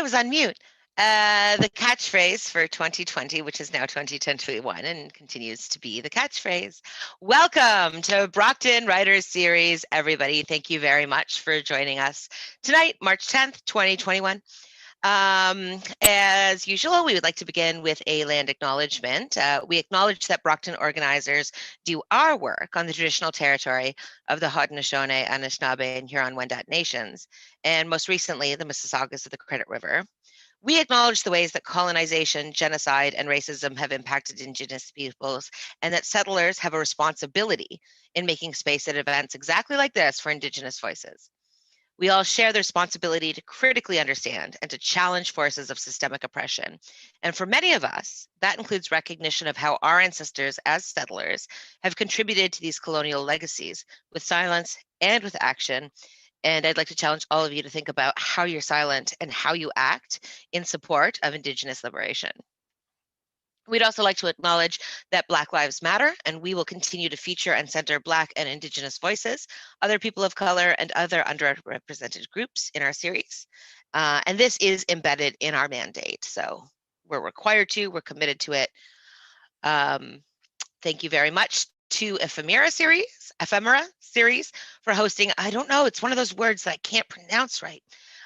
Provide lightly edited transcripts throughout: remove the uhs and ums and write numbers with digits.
I was on mute. The catchphrase for 2020, which is now 2021 and continues to be the catchphrase. Welcome to Brockton Writers Series, everybody. Thank you very much for joining us tonight, March 10th, 2021. As usual, we would like to begin with a land acknowledgement. We acknowledge that Brockton organizers do our work on the traditional territory of the Haudenosaunee, Anishinaabe, and Huron-Wendat nations, and most recently, the Mississaugas of the Credit River. We acknowledge the ways that colonization, genocide, and racism have impacted Indigenous peoples, and that settlers have a responsibility in making space at events exactly like this for Indigenous voices. We all share the responsibility to critically understand and to challenge forces of systemic oppression. And for many of us, that includes recognition of how our ancestors as settlers have contributed to these colonial legacies with silence and with action. And I'd like to challenge all of you to think about how you're silent and how you act in support of Indigenous liberation. We'd also like to acknowledge that Black Lives Matter, and we will continue to feature and center Black and Indigenous voices, other people of color, and other underrepresented groups in our series. And this is embedded in our mandate. So we're required to, we're committed to it. Thank you very much to Ephemera series for hosting. I don't know, it's one of those words that I can't pronounce right.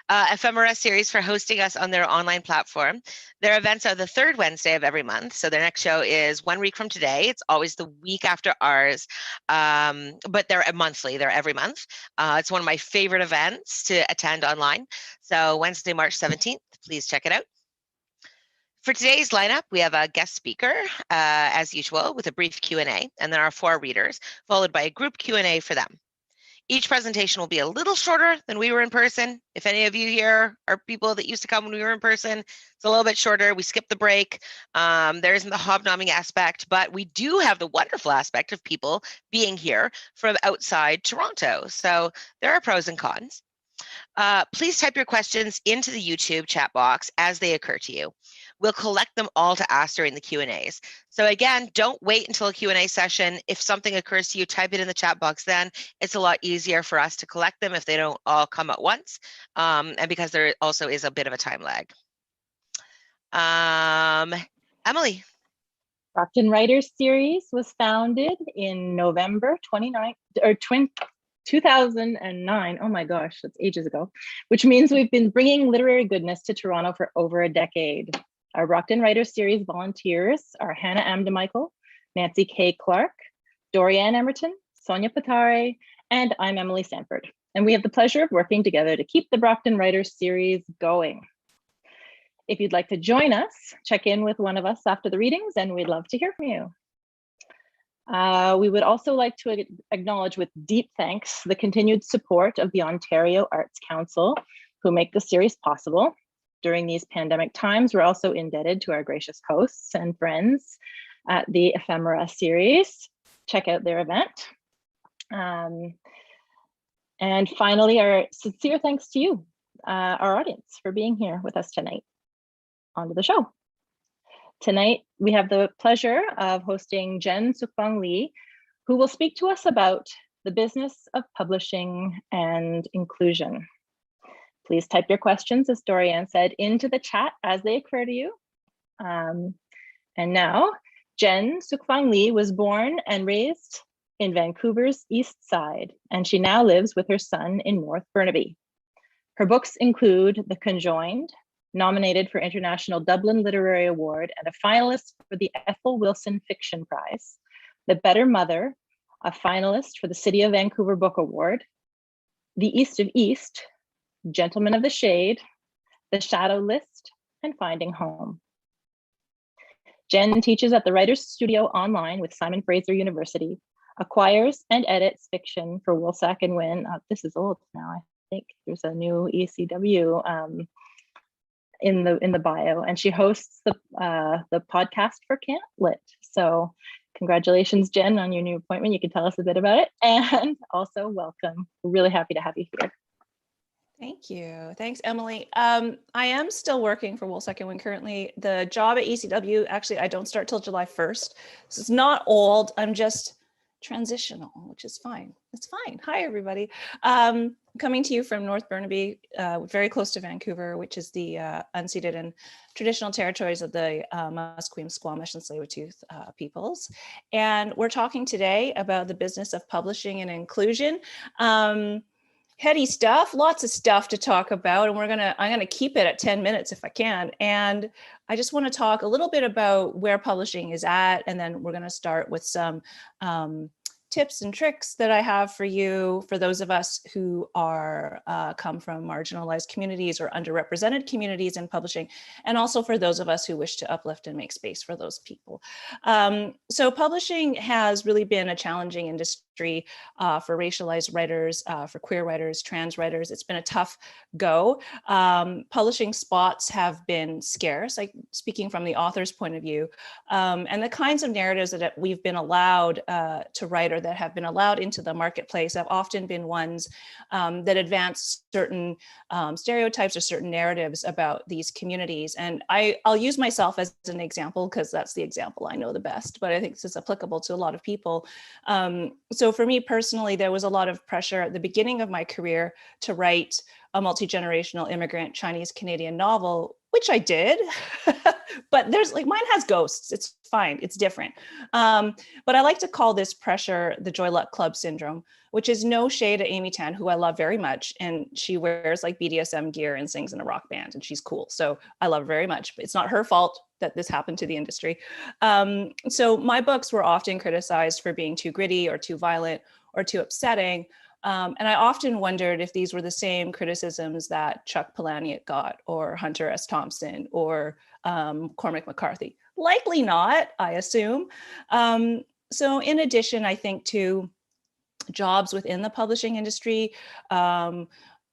Ephemera series for hosting us on their online platform. Their events are the third Wednesday of every month. So their next show is 1 week from today. It's always the week after ours, but they're monthly, they're every month. It's one of my favorite events to attend online. So Wednesday, March 17th, please check it out. For today's lineup, we have a guest speaker, as usual, with a brief Q&A, and then our 4 readers, followed by a group Q&A for them. Each presentation will be a little shorter than we were in person. If any of you here are people that used to come when we were in person, it's a little bit shorter. We skipped the break. There isn't the hobnobbing aspect, but we do have the wonderful aspect of people being here from outside Toronto. So there are pros and cons. Please type your questions into the YouTube chat box as they occur to you. We'll collect them all to ask during the Q&As. So again, don't wait until a Q&A session. If something occurs to you, type it in the chat box then. It's a lot easier for us to collect them if they don't all come at once, and because there also is a bit of a time lag. Emily. Brockton Writers Series was founded in November 2009. Oh my gosh, that's ages ago, which means we've been bringing literary goodness to Toronto for over a decade. Our Brockton Writers Series volunteers are Hannah Amdemichael, Nancy K. Clark, Dorianne Emerton, Sonia Patare, and I'm Emily Sanford. And we have the pleasure of working together to keep the Brockton Writers Series going. If you'd like to join us, check in with one of us after the readings, and we'd love to hear from you. We would also like to acknowledge with deep thanks the continued support of the Ontario Arts Council, who make the series possible. During these pandemic times, we're also indebted to our gracious hosts and friends at the Ephemera series. Check out their event. And finally, our sincere thanks to you, our audience, for being here with us tonight. On to the show. Tonight, we have the pleasure of hosting Jen Sookfong Lee, who will speak to us about the business of publishing and inclusion. Please type your questions, as Dorianne said, into the chat as they occur to you. And now, Jen Sookfong Lee was born and raised in Vancouver's East Side, and she now lives with her son in North Burnaby. Her books include The Conjoined, nominated for International Dublin Literary Award and a finalist for the Ethel Wilson Fiction Prize, The Better Mother, a finalist for the City of Vancouver Book Award, The East of East, Gentlemen of the Shade, The Shadow List, and Finding Home. Jen teaches at the Writers Studio online with Simon Fraser University, acquires and edits fiction for Woolsack and Wynne. This is old now, I think. There's a new ECW in the bio, and she hosts the podcast for Can't Lit. So congratulations, Jen, on your new appointment. You can tell us a bit about it, and also welcome. We're really happy to have you here. Thank you. Thanks, Emily. I am still working for Woolsack and Wynne currently. The job at ECW, actually, I don't start till July 1st. So it's not old. I'm just transitional, which is fine. It's fine. Hi, everybody. Coming to you from North Burnaby, very close to Vancouver, which is the unceded and traditional territories of the Musqueam, Squamish, and Tsleil-Waututh peoples. And we're talking today about the business of publishing and inclusion. Heady stuff, lots of stuff to talk about, and I'm gonna keep it at 10 minutes if I can. And I just want to talk a little bit about where publishing is at, and then we're gonna start with some tips and tricks that I have for you, for those of us who are come from marginalized communities or underrepresented communities in publishing, and also for those of us who wish to uplift and make space for those people. So publishing has really been a challenging industry for racialized writers, for queer writers, trans writers. It's been a tough go. Publishing spots have been scarce, like speaking from the author's point of view, and the kinds of narratives that we've been allowed to write or that have been allowed into the marketplace have often been ones that advance certain stereotypes or certain narratives about these communities. And I'll use myself as an example because that's the example I know the best, but I think this is applicable to a lot of people. So for me personally, there was a lot of pressure at the beginning of my career to write a multi-generational immigrant Chinese Canadian novel, which I did, but there's like, mine has ghosts. It's fine, it's different. But I like to call this pressure the Joy Luck Club syndrome, which is no shade at Amy Tan, who I love very much. And she wears like BDSM gear and sings in a rock band and she's cool. So I love her very much, but it's not her fault that this happened to the industry. So my books were often criticized for being too gritty or too violent or too upsetting. And I often wondered if these were the same criticisms that Chuck Palahniuk got, or Hunter S. Thompson, or Cormac McCarthy. Likely not, I assume. So in addition, I think to jobs within the publishing industry,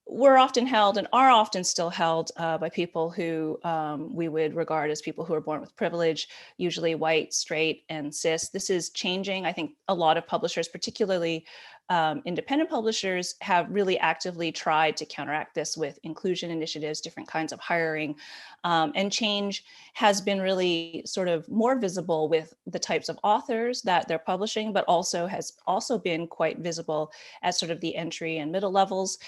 were often held and are often still held by people who we would regard as people who are born with privilege, usually white, straight, and cis. This is changing. I think a lot of publishers, particularly independent publishers, have really actively tried to counteract this with inclusion initiatives, different kinds of hiring, and change has been really sort of more visible with the types of authors that they're publishing, but also has also been quite visible at sort of the entry and middle levels.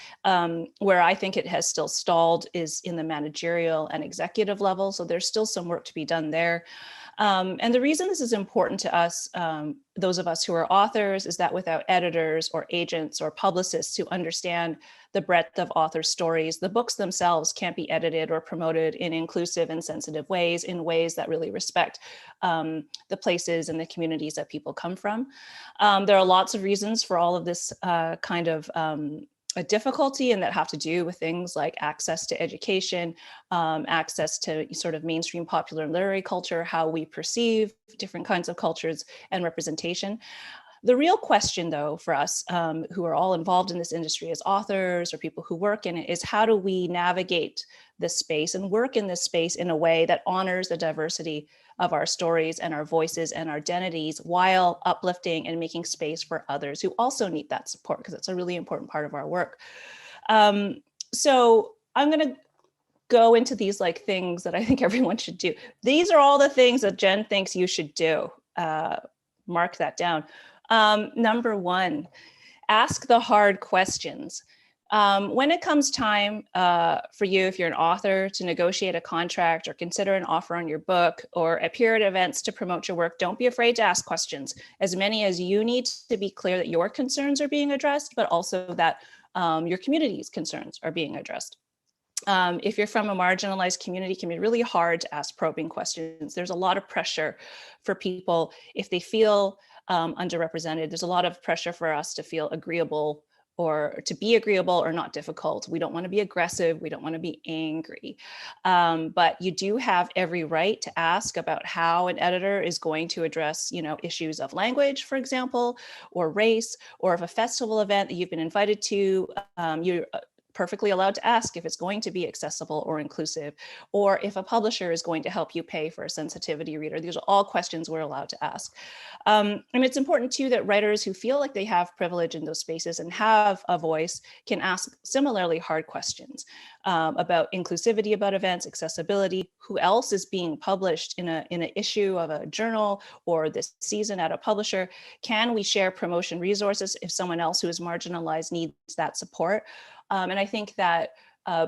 Where I think it has still stalled is in the managerial and executive level. So there's still some work to be done there. And the reason this is important to us, those of us who are authors, is that without editors or agents or publicists who understand the breadth of author stories, the books themselves can't be edited or promoted in inclusive and sensitive ways, in ways that really respect the places and the communities that people come from. There are lots of reasons for all of this kind of a difficulty, and that have to do with things like access to education, access to sort of mainstream popular literary culture, how we perceive different kinds of cultures and representation. The real question, though, for us who are all involved in this industry as authors or people who work in it, is how do we navigate this space and work in this space in a way that honors the diversity of our stories and our voices and our identities, while uplifting and making space for others who also need that support, because it's a really important part of our work. So I'm going to go into these like things that I think everyone should do. These are all the things that Jen thinks you should do. Mark that down. Number one, ask the hard questions. When it comes time for you, if you're an author, to negotiate a contract or consider an offer on your book or appear at events to promote your work, don't be afraid to ask questions, as many as you need to be clear that your concerns are being addressed, but also that your community's concerns are being addressed. If you're from a marginalized community, it can be really hard to ask probing questions. There's a lot of pressure for people if they feel underrepresented. There's a lot of pressure for us to feel agreeable, or to be agreeable or not difficult. We don't want to be aggressive. We don't want to be angry. But you do have every right to ask about how an editor is going to address, issues of language, for example, or race, or if a festival event that you've been invited to, you're perfectly allowed to ask if it's going to be accessible or inclusive, or if a publisher is going to help you pay for a sensitivity reader. These are all questions we're allowed to ask. And it's important too that writers who feel like they have privilege in those spaces and have a voice can ask similarly hard questions about inclusivity, about events, accessibility, who else is being published in an issue of a journal or this season at a publisher. Can we share promotion resources if someone else who is marginalized needs that support? And I think that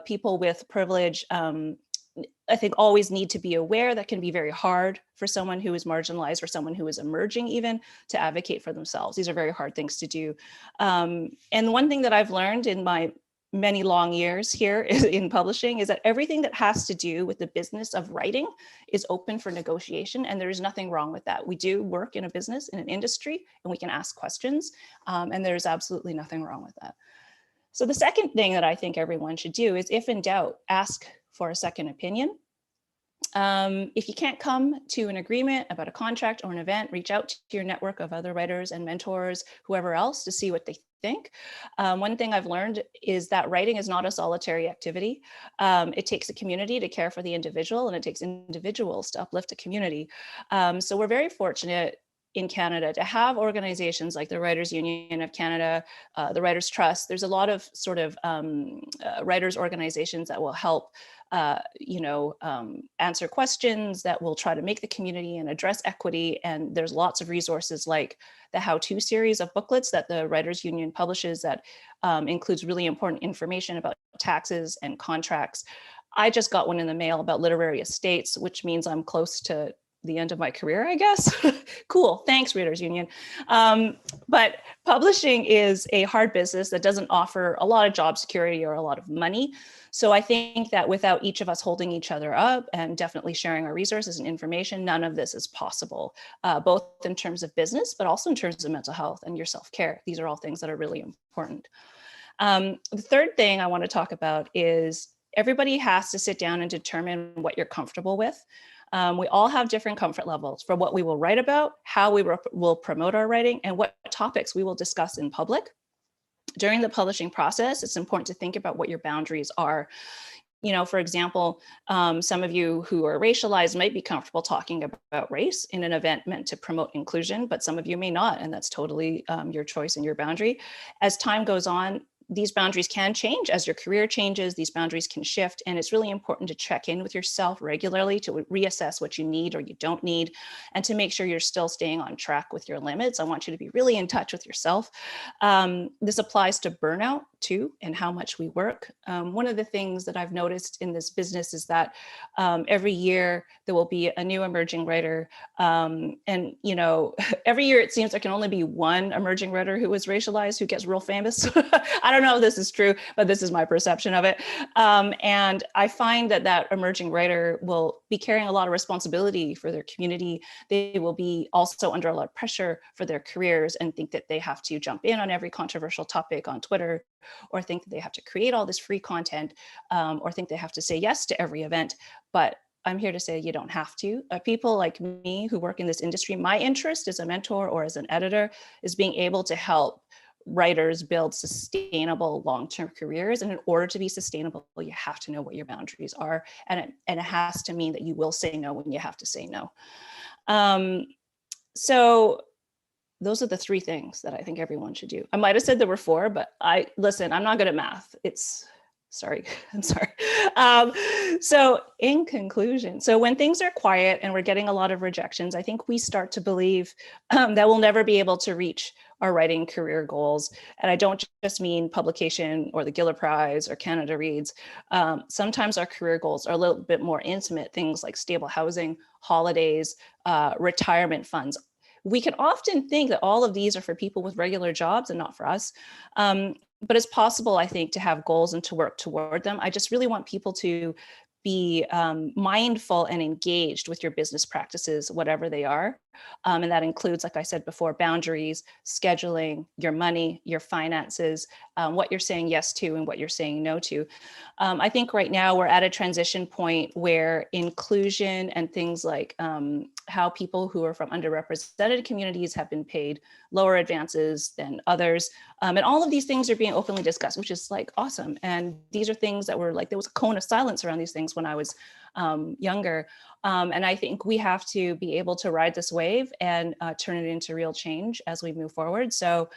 people with privilege, I think always need to be aware that can be very hard for someone who is marginalized or someone who is emerging even to advocate for themselves. These are very hard things to do. And one thing that I've learned in my many long years here in publishing is that everything that has to do with the business of writing is open for negotiation, and there is nothing wrong with that. We do work in a business, in an industry, and we can ask questions, and there's absolutely nothing wrong with that. So the second thing that I think everyone should do is, if in doubt, ask for a second opinion. If you can't come to an agreement about a contract or an event, reach out to your network of other writers and mentors, whoever else, to see what they think. One thing I've learned is that writing is not a solitary activity. It takes a community to care for the individual, and it takes individuals to uplift a community. So we're very fortunate in Canada to have organizations like the Writers Union of Canada, the Writers Trust. There's a lot of sort of writers organizations that will help answer questions, that will try to make the community and address equity. And there's lots of resources like the how-to series of booklets that the Writers Union publishes that includes really important information about taxes and contracts. I just got one in the mail about literary estates, which means I'm close to the end of my career, I guess. Cool, thanks, Writers Union. But publishing is a hard business that doesn't offer a lot of job security or a lot of money. So I think that without each of us holding each other up and definitely sharing our resources and information, none of this is possible, both in terms of business, but also in terms of mental health and your self-care. These are all things that are really important. The third thing I want to talk about is everybody has to sit down and determine what you're comfortable with. We all have different comfort levels for what we will write about, how we will promote our writing, and what topics we will discuss in public. During the publishing process, it's important to think about what your boundaries are. You know, for example, some of you who are racialized might be comfortable talking about race in an event meant to promote inclusion, but some of you may not, and that's totally your choice and your boundary. As time goes on, these boundaries can change as your career changes, these boundaries can shift, and it's really important to check in with yourself regularly to reassess what you need or you don't need, and to make sure you're still staying on track with your limits. I want you to be really in touch with yourself. This applies to burnout too, and how much we work. One of the things that I've noticed in this business is that every year there will be a new emerging writer, and you know, every year it seems there can only be one emerging writer who is racialized who gets real famous. I don't know if this is true, but this is my perception of it. And I find that that emerging writer will be carrying a lot of responsibility for their community. They will be also under a lot of pressure for their careers and think that they have to jump in on every controversial topic on Twitter, or think that they have to create all this free content, or think they have to say yes to every event. But I'm here to say you don't have to. People like me who work in this industry, my interest as a mentor or as an editor is being able to help writers build sustainable long-term careers. And in order to be sustainable, you have to know what your boundaries are. And it has to mean that you will say no when you have to say no. So those are the three things that I think everyone should do. I might've said there were four, but listen, I'm not good at math. Sorry, I'm sorry. So in conclusion, so when things are quiet and we're getting a lot of rejections, I think we start to believe that we'll never be able to reach our writing career goals. And I don't just mean publication or the Giller Prize or Canada Reads. Sometimes our career goals are a little bit more intimate, things like stable housing, holidays, retirement funds. We can often think that all of these are for people with regular jobs and not for us. But it's possible, I think, to have goals and to work toward them. I just really want people to be mindful and engaged with your business practices, whatever they are. And that includes, like I said before, boundaries, scheduling, your money, your finances, what you're saying yes to and what you're saying no to. I think right now we're at a transition point where inclusion and things like how people who are from underrepresented communities have been paid lower advances than others. And all of these things are being openly discussed, which is like awesome. And these are things that were like, there was a cone of silence around these things when I was younger. And I think we have to be able to ride this wave and turn it into real change as we move forward. So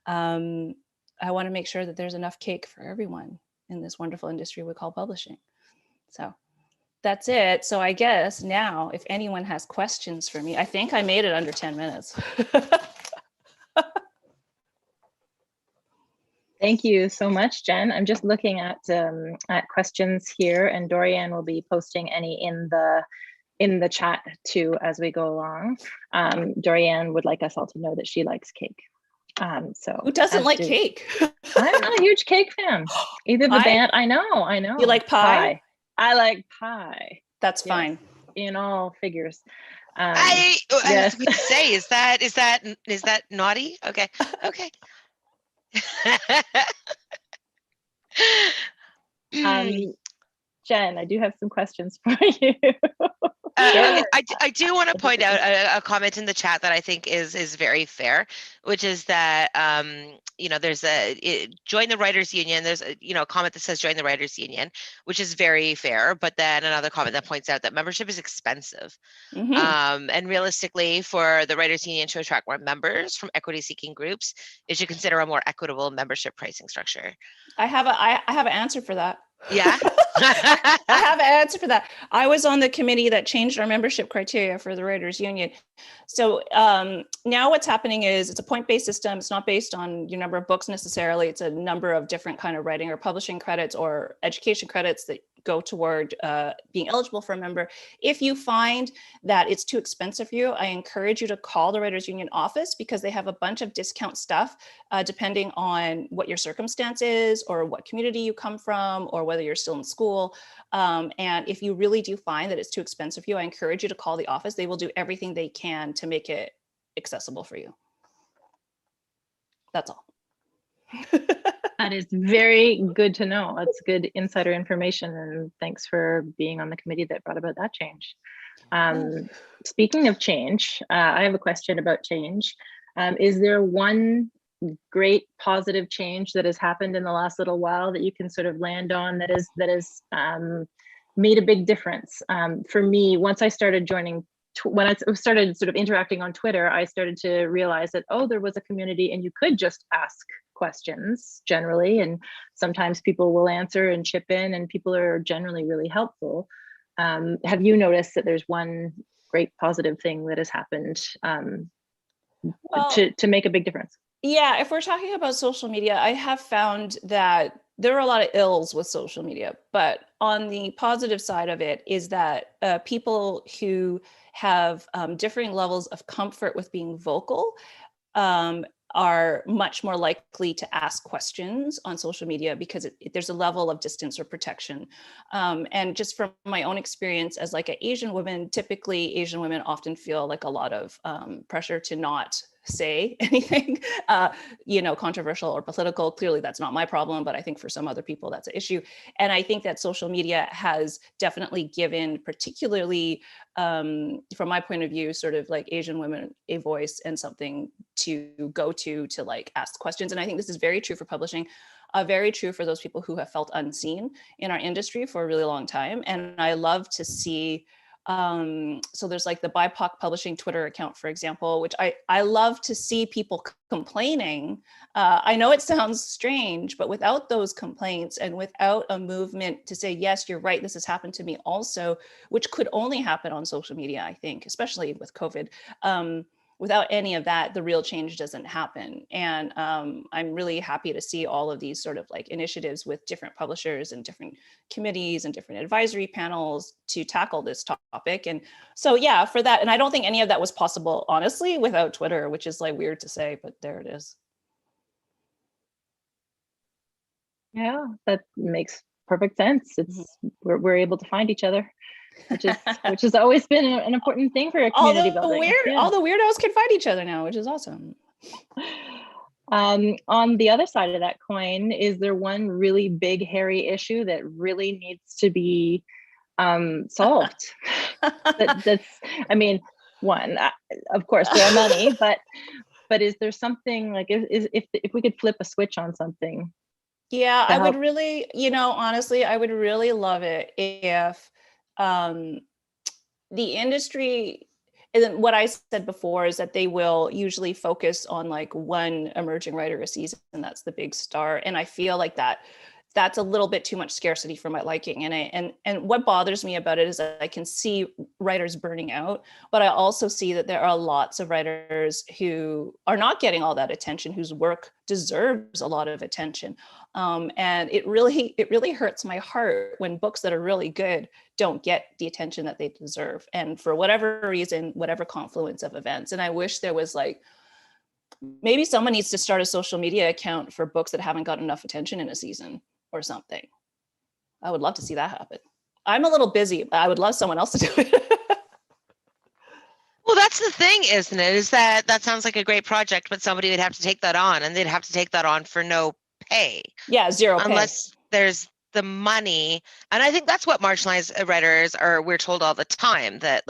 I want to make sure that there's enough cake for everyone in this wonderful industry we call publishing. So that's it. So I guess now, if anyone has questions for me, I think I made it under 10 minutes. Thank you so much, Jen. I'm just looking at questions here, and Dorianne will be posting any in the chat too as we go along. Dorianne would like us all to know that she likes cake. So who doesn't like cake? I'm not a huge cake fan. Either the band, I know. You like pie? I like pie. That's yes, fine. In all figures. I yes. was going to say, is that naughty? Okay. Jen, I do have some questions for you. I do want to point out a comment in the chat that I think is very fair, which is that there's join the writers union. There's a comment that says join the writers union, which is very fair. But then another comment that points out that membership is expensive, and realistically, for the writers union to attract more members from equity-seeking groups, it should consider a more equitable membership pricing structure. I have an answer for that. Yeah. I have an answer for that. I was on the committee that changed our membership criteria for the Writers Union. So now what's happening is it's a point-based system. It's not based on your number of books necessarily. It's a number of different kind of writing or publishing credits or education credits that go toward being eligible for a member. If you find that it's too expensive for you, I encourage you to call the Writers Union office, because they have a bunch of discount stuff depending on what your circumstance is or what community you come from or whether you're still in school. And if you really do find that it's too expensive for you, I encourage you to call the office. They will do everything they can to make it accessible for you. That's all. That is very good to know. That's good insider information, and thanks for being on the committee that brought about that change. Speaking of change, I have a question about change. Is there one great positive change that has happened in the last little while that you can sort of land on that has made a big difference? For me, once I started when I started sort of interacting on Twitter, I started to realize that, oh, there was a community and you could just ask questions generally, and sometimes people will answer and chip in, and people are generally really helpful. Have you noticed that there's one great positive thing that has happened to make a big difference? Yeah, if we're talking about social media, I have found that there are a lot of ills with social media, but on the positive side of it is that people who have differing levels of comfort with being vocal are much more likely to ask questions on social media, because there's a level of distance or protection. And just from my own experience as like an Asian woman, typically Asian women often feel like a lot of pressure to not say anything, controversial or political. Clearly that's not my problem, but I think for some other people that's an issue. And I think that social media has definitely given, particularly from my point of view, sort of like Asian women a voice and something to go to like ask questions. And I think this is very true for publishing, very true for those people who have felt unseen in our industry for a really long time. And I love to see so there's like the BIPOC publishing Twitter account, for example, which I love to see people complaining. I know it sounds strange, but without those complaints and without a movement to say, yes, you're right, this has happened to me also, which could only happen on social media, I think, especially with COVID. Without any of that, the real change doesn't happen. And I'm really happy to see all of these sort of like initiatives with different publishers and different committees and different advisory panels to tackle this topic. And so, yeah, for that. And I don't think any of that was possible, honestly, without Twitter, which is like weird to say, but there it is. Yeah, that makes perfect sense. It's we're able to find each other. which has always been an important thing for community building. All the weirdos can find each other now, which is awesome. On the other side of that coin, is there one really big, hairy issue that really needs to be solved? That's, I mean, one, of course, there are many, but is there something like, if we could flip a switch on something? Yeah, I would really, honestly, I would really love it if the industry, and what I said before is that they will usually focus on like one emerging writer a season, and that's the big star. And I feel like that's a little bit too much scarcity for my liking. And what bothers me about it is that I can see writers burning out, but I also see that there are lots of writers who are not getting all that attention, whose work deserves a lot of attention. And it really hurts my heart when books that are really good don't get the attention that they deserve. And for whatever reason, whatever confluence of events. And I wish there was like, maybe someone needs to start a social media account for books that haven't got enough attention in a season or something. I would love to see that happen. I'm a little busy, but I would love someone else to do it. Well, that's the thing, isn't it? Is that sounds like a great project, but somebody would have to take that on, and they'd have to take that on for no pay. Yeah, zero pay. Unless there's the money. And I think that's what marginalized writers are, we're told all the time, that,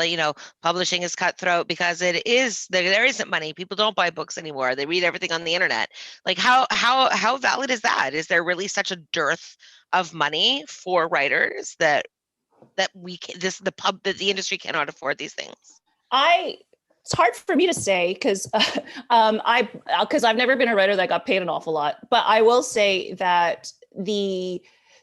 publishing is cutthroat because there isn't money. People don't buy books anymore. They read everything on the internet. Like how valid is that? Is there really such a dearth of money for writers that the industry cannot afford these things? It's hard for me to say because I've never been a writer that got paid an awful lot, but I will say that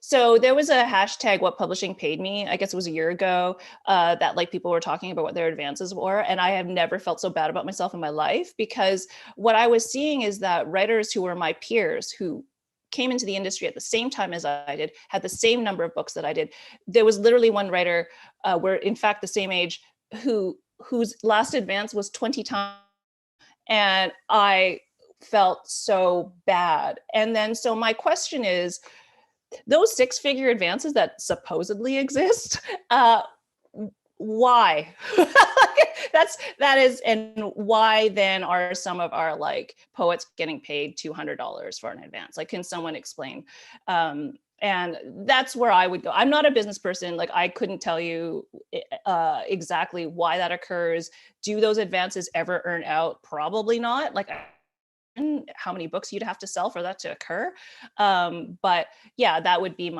so there was a hashtag What Publishing Paid Me, I guess it was a year ago, that like people were talking about what their advances were. And I have never felt so bad about myself in my life, because what I was seeing is that writers who were my peers, who came into the industry at the same time as I did, had the same number of books that I did. There was literally one writer, we're in fact the same age, whose last advance was 20 times. And I felt so bad. And then, so my question is, those 6-figure advances that supposedly exist, why? And why then are some of our like poets getting paid $200 for an advance? Like, can someone explain? And that's where I would go. I'm not a business person. Like, I couldn't tell you exactly why that occurs. Do those advances ever earn out? Probably not. Like, how many books you'd have to sell for that to occur. But yeah, that would be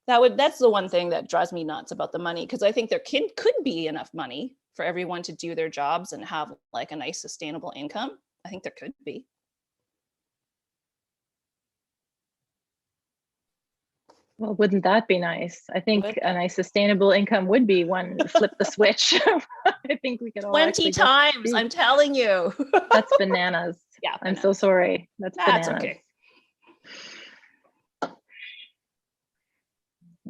that's the one thing that drives me nuts about the money. Cause I think there could be enough money for everyone to do their jobs and have like a nice sustainable income. I think there could be. Well, wouldn't that be nice? I think a nice sustainable income would be one flip the switch. I think we could all 20 times, I'm telling you. That's bananas. Yeah, I'm so sorry. That's bananas. Okay.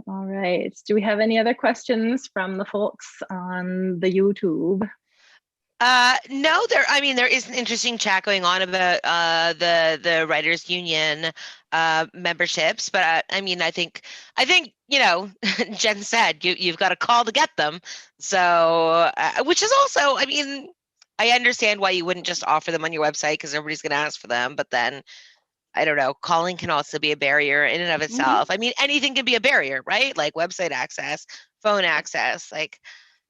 All right. Do we have any other questions from the folks on the YouTube? No, there is an interesting chat going on about the writers union memberships, but I think Jen said you've got a call to get them. So which is also, I understand why you wouldn't just offer them on your website, because everybody's going to ask for them, but then I don't know, calling can also be a barrier in and of itself. Mm-hmm. Anything can be a barrier, right? Like website access, phone access, like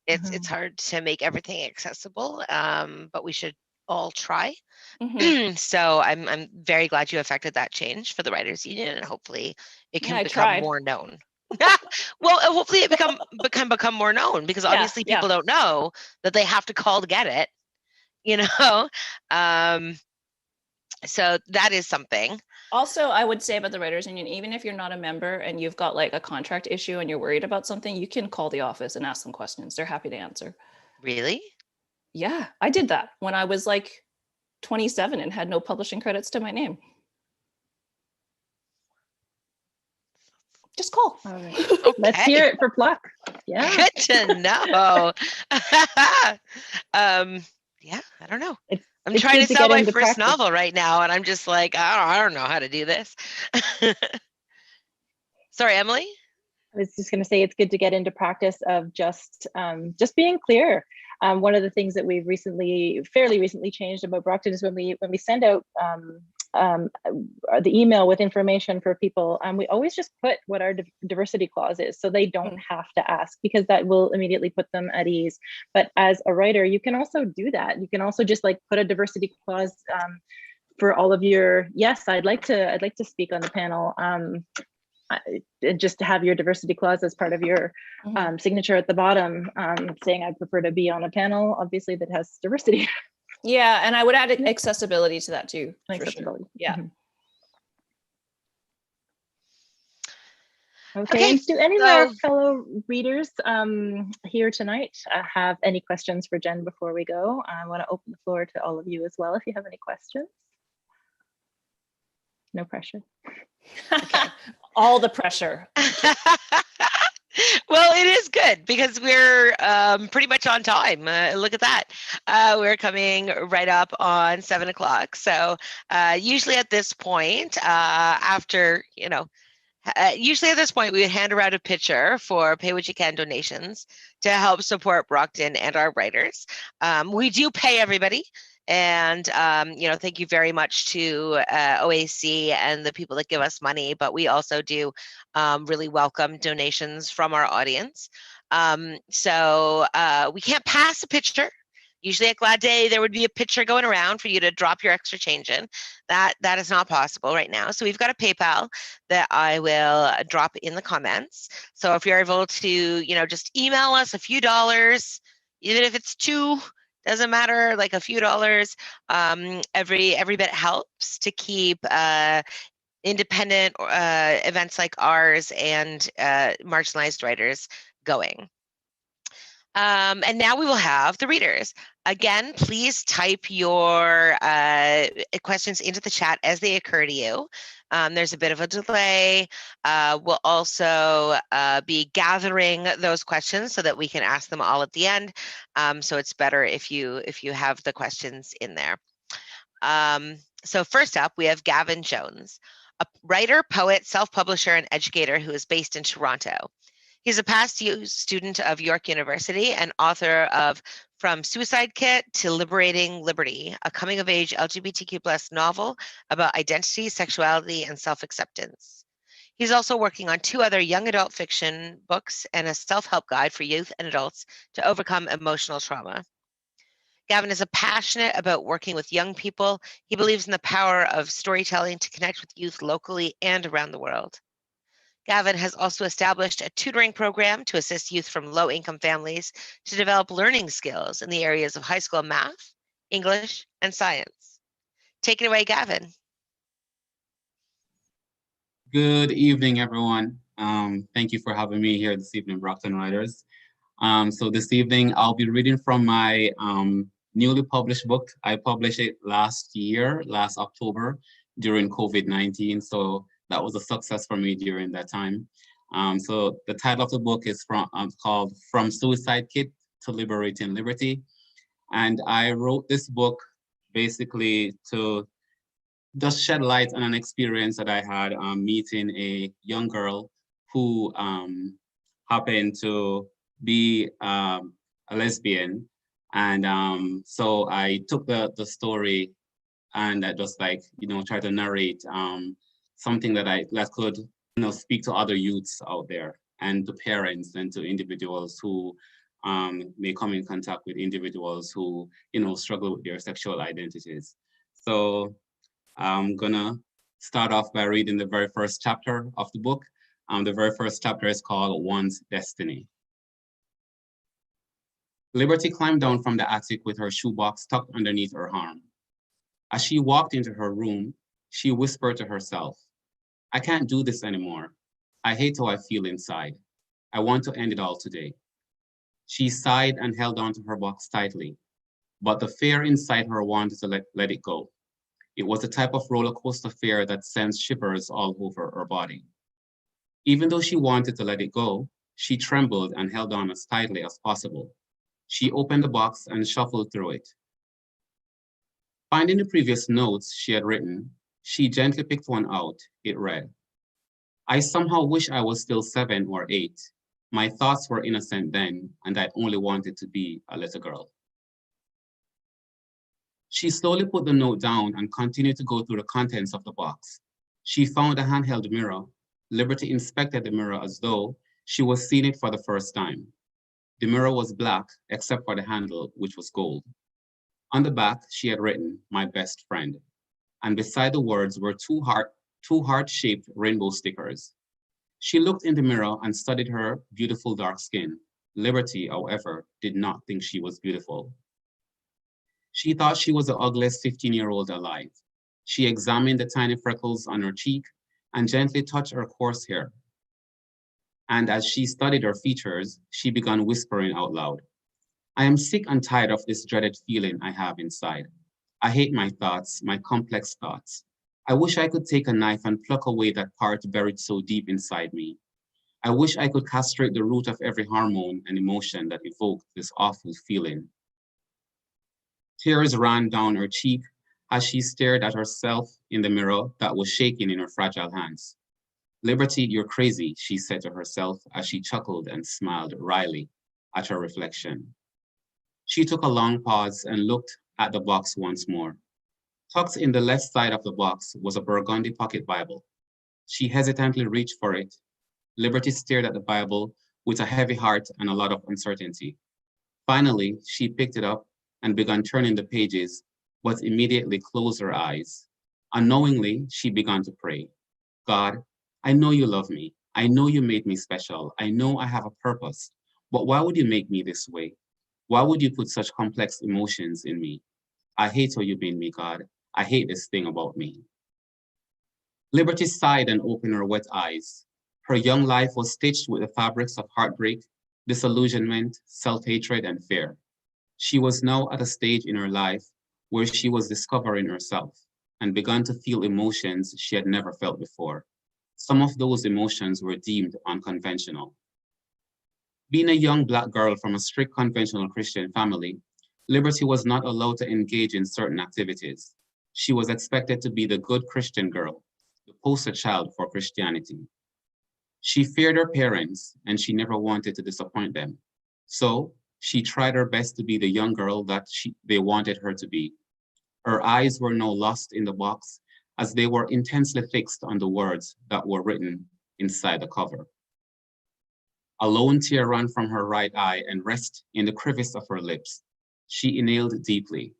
it's hard to make everything accessible, but we should all try. Mm-hmm. So I'm very glad you affected that change for the Writers Union, and hopefully it can become more known. Well, hopefully it can become more known, because obviously people don't know that they have to call to get it, so that is something. Also, I would say about the Writers Union, even if you're not a member and you've got like a contract issue and you're worried about something, you can call the office and ask them questions. They're happy to answer. Really? Yeah, I did that when I was like 27 and had no publishing credits to my name. Just call. All right. Okay. Let's hear it for Pluck. Yeah. Good to know. Yeah, I don't know. I'm trying to sell my first novel right now, and I'm just like, I don't know how to do this. Sorry, Emily? I was just going to say it's good to get into practice of just being clear. One of the things that we've fairly recently changed about Brockton is when we send out the email with information for people, we always just put what our diversity clause is, so they don't have to ask, because that will immediately put them at ease. But as a writer, you can also do that. You can also just like put a diversity clause for all of your, yes, I'd like to speak on the panel. Just to have your diversity clause as part of your signature at the bottom, saying I prefer to be on a panel, obviously, that has diversity. Yeah, and I would add accessibility to that too. Accessibility. Sure. Yeah. Okay. And do any of our fellow readers here tonight have any questions for Jen before we go? I want to open the floor to all of you as well if you have any questions. No pressure. Okay. All the pressure. Well, it is good because we're pretty much on time. Look at that. We're coming right up on 7 o'clock. So usually at this point, usually at this point, we would hand around a pitcher for Pay What You Can donations to help support Brockton and our writers. We do pay everybody. And, thank you very much to OAC and the people that give us money, but we also do really welcome donations from our audience. So we can't pass a pitcher. Usually at Glad Day, there would be a pitcher going around for you to drop your extra change in. That is not possible right now. So we've got a PayPal that I will drop in the comments. So if you're able to, just email us a few dollars, even if it's $2, doesn't matter, like a few dollars, every bit helps to keep independent events like ours and marginalized writers going. And now we will have the readers. Again, please type your questions into the chat as they occur to you. There's a bit of a delay. We'll also be gathering those questions so that we can ask them all at the end. So it's better if you have the questions in there. So first up, we have Gavin Jones, a writer, poet, self-publisher, and educator who is based in Toronto. He's a past student of York University and author of From Suicide Kit to Liberating Liberty, a coming-of-age LGBTQ+ novel about identity, sexuality, and self-acceptance. He's also working on 2 other young adult fiction books and a self-help guide for youth and adults to overcome emotional trauma. Gavin is passionate about working with young people. He believes in the power of storytelling to connect with youth locally and around the world. Gavin has also established a tutoring program to assist youth from low-income families to develop learning skills in the areas of high school math, English, and science. Take it away, Gavin. Good evening, everyone. Thank you for having me here this evening, Brockton Writers. So this evening, I'll be reading from my newly published book. I published it last October, during COVID-19. So that was a success for me during that time. So the title of the book is called From Suicide Kit to Liberating Liberty. And I wrote this book basically to just shed light on an experience that I had meeting a young girl who happened to be a lesbian. And so I took the story and I just tried to narrate something that could speak to other youths out there and to parents and to individuals who may come in contact with individuals who struggle with their sexual identities. So I'm gonna start off by reading the very first chapter of the book. The very first chapter is called One's Destiny. Liberty climbed down from the attic with her shoebox tucked underneath her arm. As she walked into her room, she whispered to herself, "I can't do this anymore. I hate how I feel inside. I want to end it all today." She sighed and held onto her box tightly, but the fear inside her wanted to let it go. It was the type of roller coaster fear that sends shivers all over her body. Even though she wanted to let it go, she trembled and held on as tightly as possible. She opened the box and shuffled through it. Finding the previous notes she had written, she gently picked one out. It read, I somehow wish I was still 7 or 8. My thoughts were innocent then, and I only wanted to be a little girl. She slowly put the note down and continued to go through the contents of the box. She found a handheld mirror. Liberty inspected the mirror as though she was seeing it for the first time. The mirror was black, except for the handle, which was gold. On the back, she had written, "My best friend." And beside the words were two heart-shaped rainbow stickers. She looked in the mirror and studied her beautiful dark skin. Liberty, however, did not think she was beautiful. She thought she was the ugliest 15-year-old alive. She examined the tiny freckles on her cheek and gently touched her coarse hair. And as she studied her features, she began whispering out loud, "I am sick and tired of this dreaded feeling I have inside. I hate my thoughts, my complex thoughts. I wish I could take a knife and pluck away that part buried so deep inside me. I wish I could castrate the root of every hormone and emotion that evoked this awful feeling." Tears ran down her cheek as she stared at herself in the mirror that was shaking in her fragile hands. "Liberty, you're crazy," she said to herself as she chuckled and smiled wryly at her reflection. She took a long pause and looked at the box once more. Tucked in the left side of the box was a burgundy pocket Bible. She hesitantly reached for it. Liberty stared at the Bible with a heavy heart and a lot of uncertainty. Finally, she picked it up and began turning the pages, but immediately closed her eyes. Unknowingly, she began to pray. "God, I know you love me. I know you made me special. I know I have a purpose, but why would you make me this way? Why would you put such complex emotions in me? I hate how you made me, God. I hate this thing about me." Liberty sighed and opened her wet eyes. Her young life was stitched with the fabrics of heartbreak, disillusionment, self-hatred, and fear. She was now at a stage in her life where she was discovering herself and began to feel emotions she had never felt before. Some of those emotions were deemed unconventional. Being a young Black girl from a strict conventional Christian family, Liberty was not allowed to engage in certain activities. She was expected to be the good Christian girl, the poster child for Christianity. She feared her parents and she never wanted to disappoint them. So she tried her best to be the young girl that they wanted her to be. Her eyes were now lost in the box as they were intensely fixed on the words that were written inside the cover. A lone tear ran from her right eye and rested in the crevice of her lips. She inhaled deeply.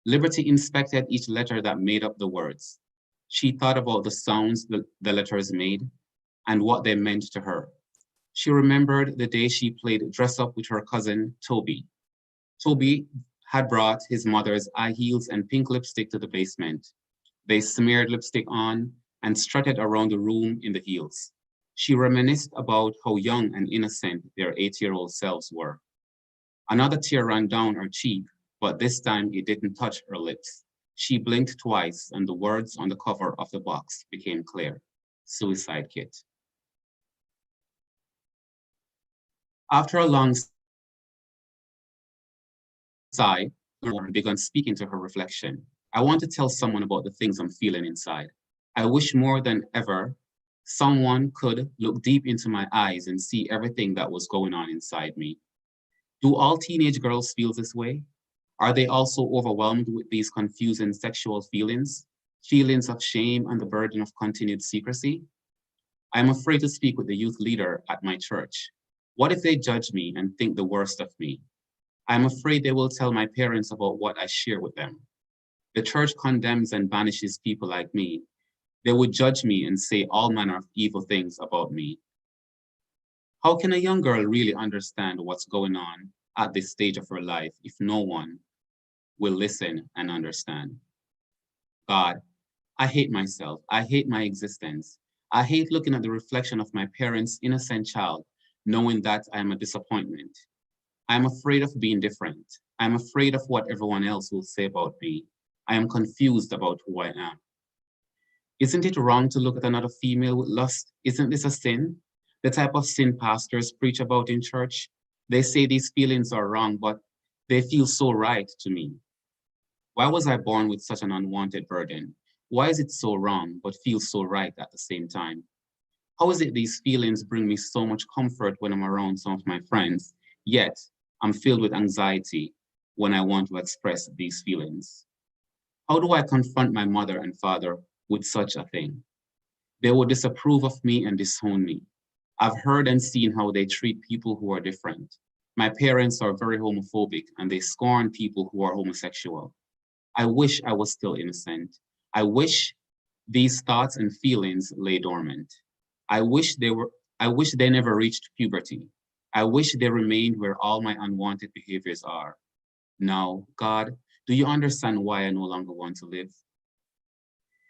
Liberty inspected each letter that made up the words. She thought about the sounds the letters made and what they meant to her. She remembered the day she played dress up with her cousin, Toby. Toby had brought his mother's high heels and pink lipstick to the basement. They smeared lipstick on and strutted around the room in the heels. She reminisced about how young and innocent their 8-year-old selves were. Another tear ran down her cheek, but this time it didn't touch her lips. She blinked twice and the words on the cover of the box became clear: "Suicide Kit." After a long sigh, Lauren began speaking to her reflection. "I want to tell someone about the things I'm feeling inside. I wish more than ever someone could look deep into my eyes and see everything that was going on inside me. Do all teenage girls feel this way? Are they also overwhelmed with these confusing sexual feelings, feelings of shame and the burden of continued secrecy? I'm afraid to speak with the youth leader at my church. What if they judge me and think the worst of me? I'm afraid they will tell my parents about what I share with them. The church condemns and banishes people like me. They would judge me and say all manner of evil things about me. How can a young girl really understand what's going on at this stage of her life if no one will listen and understand? God, I hate myself. I hate my existence. I hate looking at the reflection of my parents' innocent child, knowing that I am a disappointment. I'm afraid of being different. I'm afraid of what everyone else will say about me. I am confused about who I am. Isn't it wrong to look at another female with lust? Isn't this a sin? The type of sin pastors preach about in church? They say these feelings are wrong, but they feel so right to me. Why was I born with such an unwanted burden? Why is it so wrong, but feels so right at the same time? How is it these feelings bring me so much comfort when I'm around some of my friends, yet I'm filled with anxiety when I want to express these feelings? How do I confront my mother and father with such a thing? They will disapprove of me and disown me. I've heard and seen how they treat people who are different. My parents are very homophobic and they scorn people who are homosexual. I wish I was still innocent. I wish these thoughts and feelings lay dormant. I wish they never reached puberty. I wish they remained where all my unwanted behaviors are. Now, God, do you understand why I no longer want to live?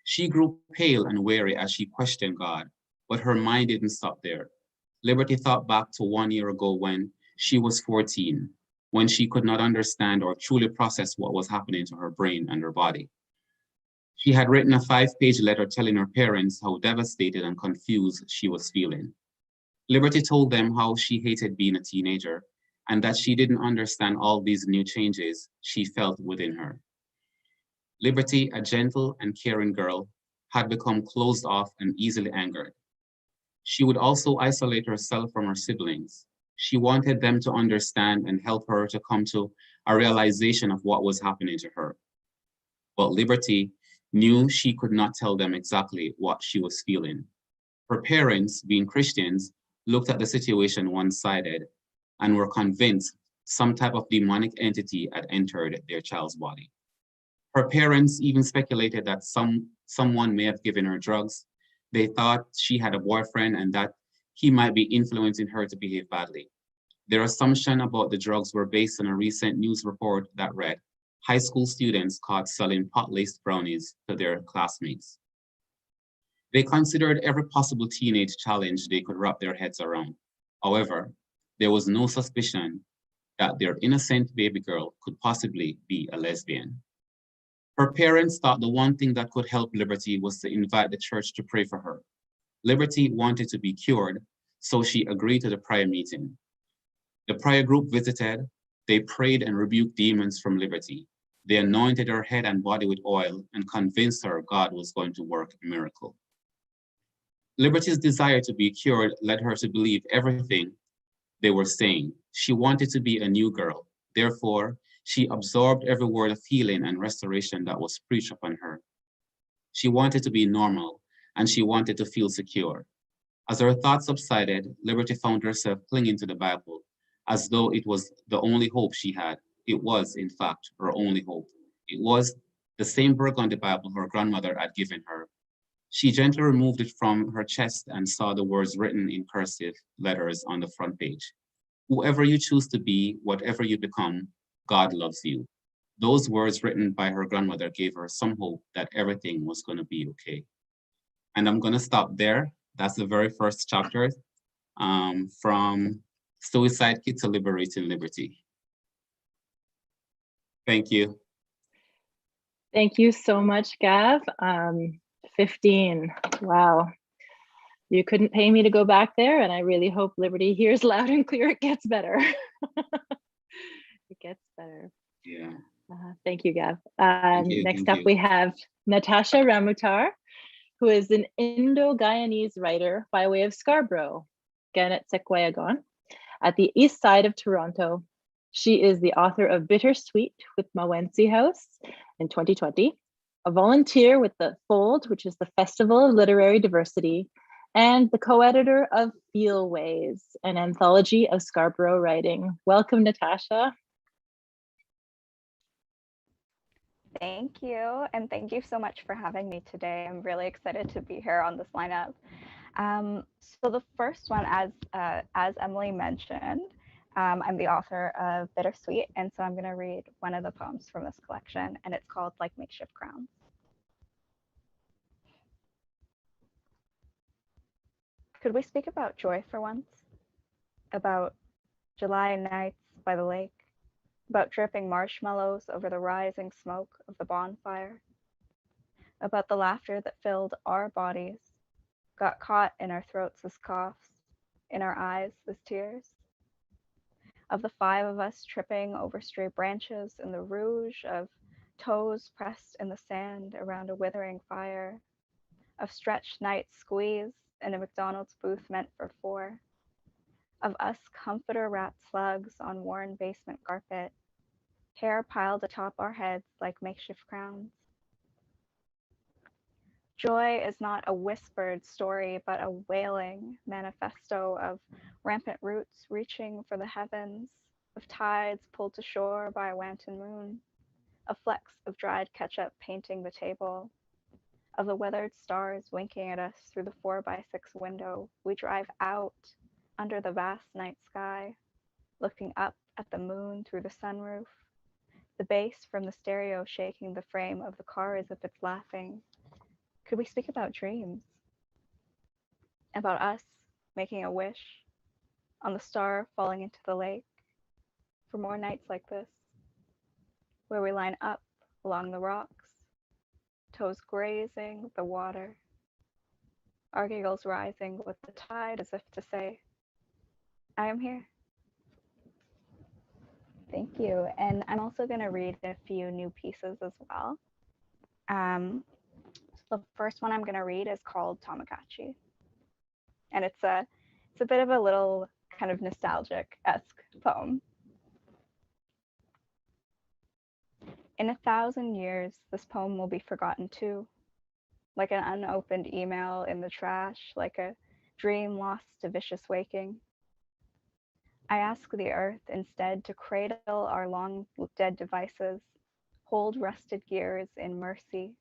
She grew pale and weary as she questioned God, but her mind didn't stop there. Liberty thought back to 1 year ago when she was 14, when she could not understand or truly process what was happening to her brain and her body. She had written a 5-page letter telling her parents how devastated and confused she was feeling. Liberty told them how she hated being a teenager and that she didn't understand all these new changes she felt within her. Liberty, a gentle and caring girl, had become closed off and easily angered. She would also isolate herself from her siblings. She wanted them to understand and help her to come to a realization of what was happening to her. But Liberty knew she could not tell them exactly what she was feeling. Her parents, being Christians, looked at the situation one-sided and were convinced some type of demonic entity had entered their child's body. Her parents even speculated that someone may have given her drugs. They thought she had a boyfriend and that he might be influencing her to behave badly. Their assumption about the drugs were based on a recent news report that read, high school students caught selling pot-laced brownies to their classmates. They considered every possible teenage challenge they could wrap their heads around. However, there was no suspicion that their innocent baby girl could possibly be a lesbian. Her parents thought the one thing that could help Liberty was to invite the church to pray for her. Liberty wanted to be cured, so she agreed to the prayer meeting. The prayer group visited, they prayed and rebuked demons from Liberty. They anointed her head and body with oil and convinced her God was going to work a miracle. Liberty's desire to be cured led her to believe everything they were saying. She wanted to be a new girl. Therefore, she absorbed every word of healing and restoration that was preached upon her. She wanted to be normal, and she wanted to feel secure. As her thoughts subsided, Liberty found herself clinging to the Bible, as though it was the only hope she had. It was, in fact, her only hope. It was the same book on the Bible her grandmother had given her. She gently removed it from her chest and saw the words written in cursive letters on the front page. Whoever you choose to be, whatever you become, God loves you. Those words written by her grandmother gave her some hope that everything was going to be okay. And I'm going to stop there. That's the very first chapter, from Suicide Kit to Liberating Liberty. Thank you. Thank you so much, Gav. 15, wow. You couldn't pay me to go back there, and I really hope Liberty hears loud and clear it gets better. It gets better. Yeah. Thank you, Gav. you, Next thank up, we have Natasha Ramutar, who is an Indo-Guyanese writer by way of Scarborough, Gannet-Sekwayagon, at the east side of Toronto. She is the author of Bittersweet with Mawensi House in 2020, a volunteer with the Fold, which is the Festival of Literary Diversity, and the co-editor of Feelways, an anthology of Scarborough writing. Welcome, Natasha. Thank you, and thank you so much for having me today. I'm really excited to be here on this lineup. So the first one, as Emily mentioned, I'm the author of Bittersweet, and so I'm going to read one of the poems from this collection, and it's called Like Makeshift Crowns. Could we speak about joy for once? About July nights by the lake? About dripping marshmallows over the rising smoke of the bonfire? About the laughter that filled our bodies, got caught in our throats as coughs, in our eyes as tears? Of the 5 of us tripping over stray branches in the rouge of toes pressed in the sand around a withering fire? Of stretched nights squeezed in a McDonald's booth meant for four. Of us comforter-wrapped slugs on worn basement carpet, hair piled atop our heads like makeshift crowns. Joy is not a whispered story, but a wailing manifesto of rampant roots reaching for the heavens, of tides pulled to shore by a wanton moon, of flecks of dried ketchup painting the table, of the weathered stars winking at us through the 4x6 window. We drive out under the vast night sky, looking up at the moon through the sunroof, the bass from the stereo shaking the frame of the car as if it's laughing. Could we speak about dreams? About us making a wish on the star falling into the lake for more nights like this, where we line up along the rocks, toes grazing the water, our giggles rising with the tide as if to say, I am here. Thank you. And I'm also going to read a few new pieces as well. The first one I'm going to read is called Tamakachi. And it's a bit of a little kind of nostalgic-esque poem. In 1,000 years, this poem will be forgotten too, like an unopened email in the trash, like a dream lost to vicious waking. I ask the earth instead to cradle our long dead devices, hold rusted gears in mercy.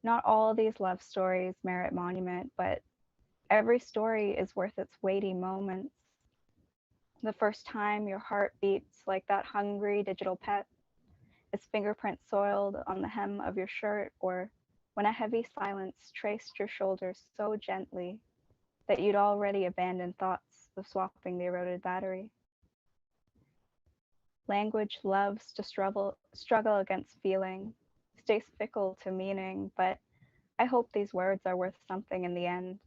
Not all these love stories merit monument, but every story is worth its weighty moments. The first time your heart beats like that hungry digital pet, its fingerprint soiled on the hem of your shirt, or when a heavy silence traced your shoulders so gently that you'd already abandoned thoughts of swapping the eroded battery. Language loves to struggle against feeling, stays fickle to meaning, but I hope these words are worth something in the end.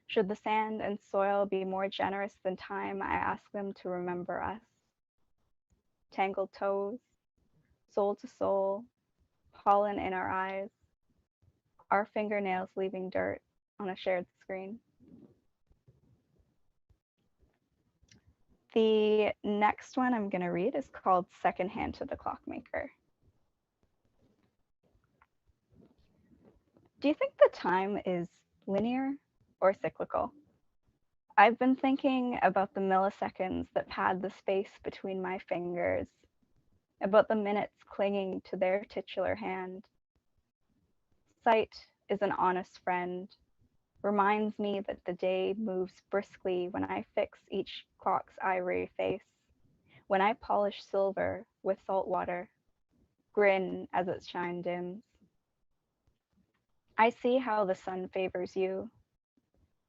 Should the sand and soil be more generous than time, I ask them to remember us. Tangled toes, soul to soul, pollen in our eyes, our fingernails leaving dirt on a shared screen. The next one I'm going to read is called Secondhand to the Clockmaker. Do you think the time is linear or cyclical? I've been thinking about the milliseconds that pad the space between my fingers, about the minutes clinging to their titular hand. Sight is an honest friend, reminds me that the day moves briskly when I fix each clock's ivory face, when I polish silver with salt water, grin as its shine dims. I see how the sun favors you,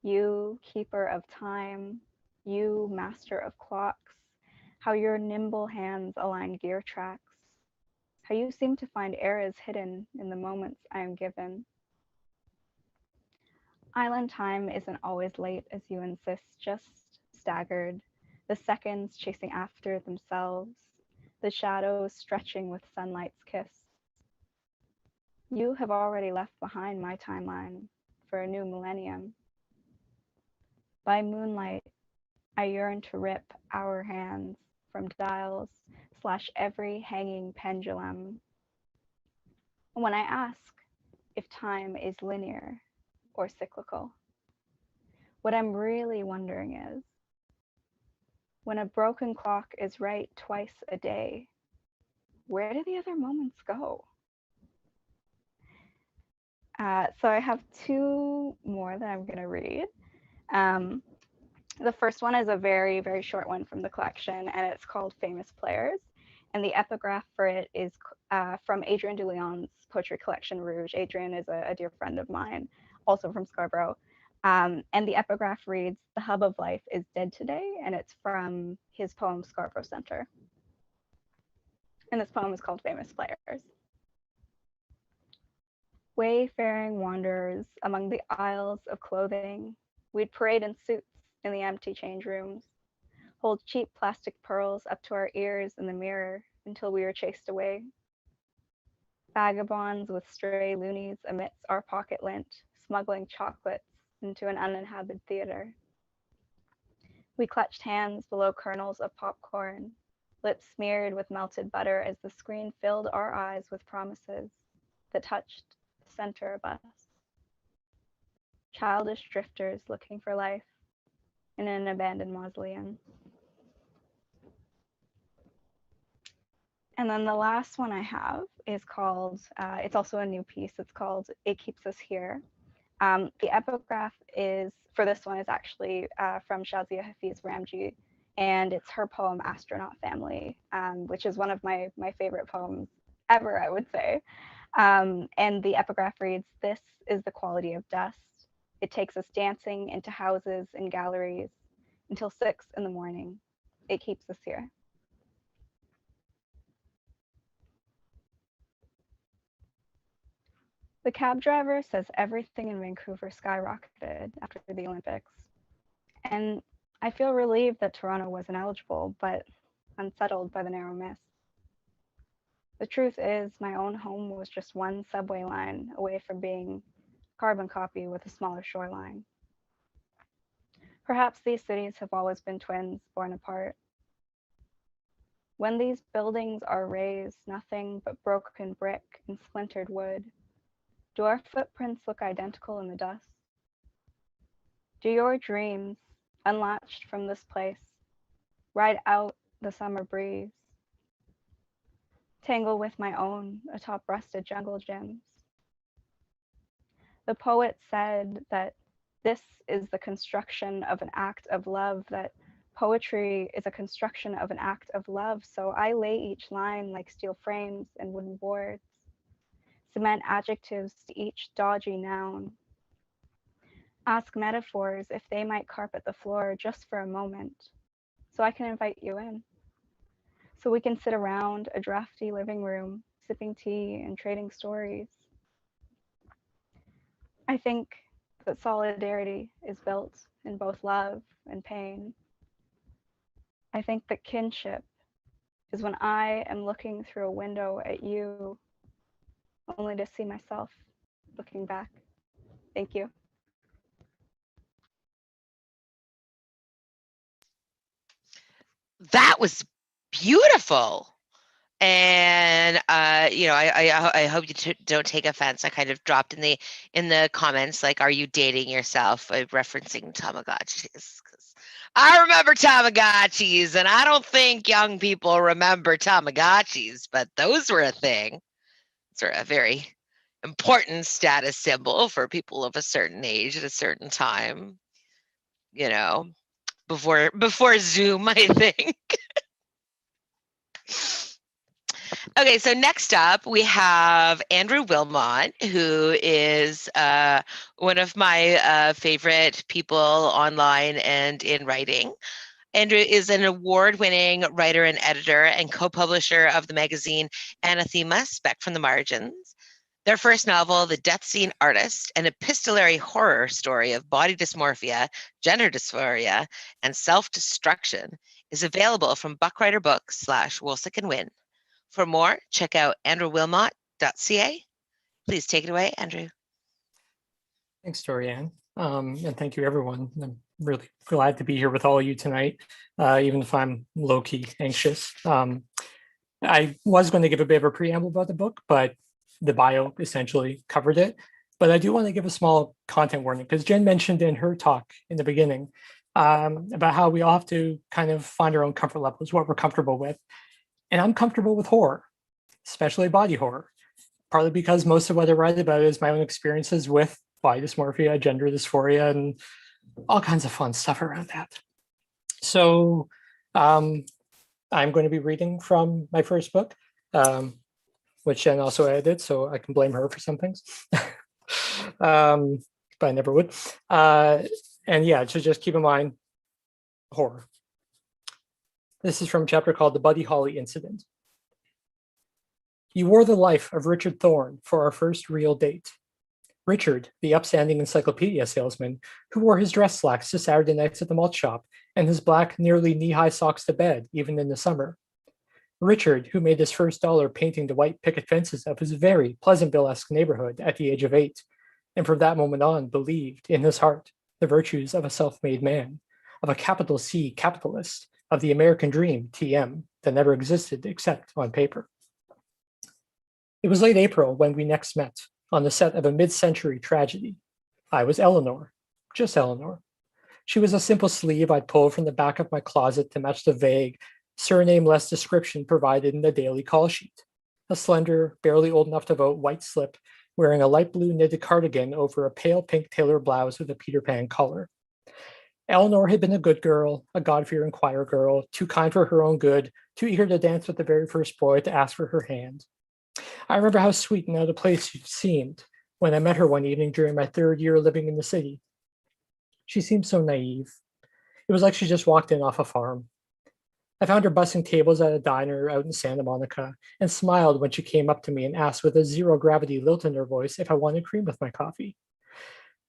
you keeper of time, you master of clocks, how your nimble hands align gear tracks, how you seem to find eras hidden in the moments I am given. Island time isn't always late as you insist, just staggered, the seconds chasing after themselves, the shadows stretching with sunlight's kiss. You have already left behind my timeline for a new millennium. By moonlight, I yearn to rip our hands from dials, slash every hanging pendulum. When I ask if time is linear or cyclical, what I'm really wondering is, when a broken clock is right twice a day, where do the other moments go? So I have two more that I'm going to read. The first one is a very, very short one from the collection, and it's called Famous Players. And the epigraph for it is from Adrienne de Leon's poetry collection, Rouge. Adrienne is a dear friend of mine, also from Scarborough. And the epigraph reads, "The hub of life is dead today," and it's from his poem, Scarborough Center. And this poem is called Famous Players. Wayfaring wanderers among the aisles of clothing, we'd parade in suits in the empty change rooms, hold cheap plastic pearls up to our ears in the mirror until we were chased away. Vagabonds with stray loonies amidst our pocket lint, smuggling chocolates into an uninhabited theater. We clutched hands below kernels of popcorn, lips smeared with melted butter as the screen filled our eyes with promises that touched the center of us. Childish drifters looking for life in an abandoned mausoleum. And then the last one I have is called, it's also a new piece, it's called It Keeps Us Here. The epigraph is, for this one, is actually from Shazia Hafiz Ramji, and it's her poem Astronaut Family, which is one of my favorite poems ever, I would say. And the epigraph reads, "This is the quality of dust. It takes us dancing into houses and galleries until 6 in the morning. It keeps us here." The cab driver says everything in Vancouver skyrocketed after the Olympics. And I feel relieved that Toronto wasn't eligible, but unsettled by the narrow mist. The truth is, my own home was just one subway line away from being a carbon copy with a smaller shoreline. Perhaps these cities have always been twins born apart. When these buildings are raised, nothing but broken brick and splintered wood, do our footprints look identical in the dust? Do your dreams, unlatched from this place, ride out the summer breeze, tangle with my own atop rusted jungle gyms? The poet said that this is the construction of an act of love, that poetry is a construction of an act of love. So I lay each line like steel frames and wooden boards, cement adjectives to each dodgy noun. Ask metaphors if they might carpet the floor just for a moment, so I can invite you in. So we can sit around a drafty living room, sipping tea and trading stories. I think that solidarity is built in both love and pain. I think that kinship is when I am looking through a window at you, only to see myself looking back. Thank you. That was beautiful. And I hope you don't take offense. I kind of dropped in the comments, like, are you dating yourself, referencing Tamagotchis? Because I remember Tamagotchis, and I don't think young people remember Tamagotchis, but those were a thing. Those are a very important status symbol for people of a certain age at a certain time. You know, before Zoom, I think. Okay, so next up we have Andrew Wilmot, who is one of my favorite people online and in writing. Andrew is an award-winning writer and editor and co-publisher of the magazine Anathema, Spec from the Margins. Their first novel, The Death Scene Artist, an epistolary horror story of body dysmorphia, gender dysphoria, and self-destruction, is available from Buckwriter Books /Woolsick and Wynn. For more, check out andrewwilmot.ca. Please take it away, Andrew. Thanks, Dorianne. And thank you, everyone. I'm really glad to be here with all of you tonight, even if I'm low-key anxious. I was going to give a bit of a preamble about the book, but the bio essentially covered it. But I do want to give a small content warning, because Jen mentioned in her talk in the beginning about how we all have to kind of find our own comfort levels, what we're comfortable with. And I'm comfortable with horror, especially body horror, partly because most of what I write about is my own experiences with body dysmorphia, gender dysphoria, and all kinds of fun stuff around that. So I'm going to be reading from my first book, which Jen also edited, so I can blame her for some things, but I never would. And yeah, so just keep in mind, horror. This is from a chapter called The Buddy Holly Incident. You wore the life of Richard Thorne for our first real date. Richard, the upstanding encyclopedia salesman, who wore his dress slacks to Saturday nights at the malt shop and his black, nearly knee-high socks to bed, even in the summer. Richard, who made his first dollar painting the white picket fences of his very Pleasantville-esque neighborhood at the age of 8, and from that moment on believed in his heart the virtues of a self-made man, of a capital C capitalist, of the American dream, TM, that never existed except on paper. It was late April when we next met on the set of a mid-century tragedy. I was Eleanor, just Eleanor. She was a simple sleeve I'd pulled from the back of my closet to match the vague, surname-less description provided in the daily call sheet. A slender, barely old enough to vote white slip, wearing a light blue knitted cardigan over a pale pink tailor blouse with a Peter Pan collar. Eleanor had been a good girl, a God-fearing choir girl, too kind for her own good, too eager to dance with the very first boy to ask for her hand. I remember how sweet and out of place she seemed when I met her one evening during my 3rd year living in the city. She seemed so naive. It was like she just walked in off a farm. I found her bussing tables at a diner out in Santa Monica and smiled when she came up to me and asked with a zero-gravity lilt in her voice if I wanted cream with my coffee.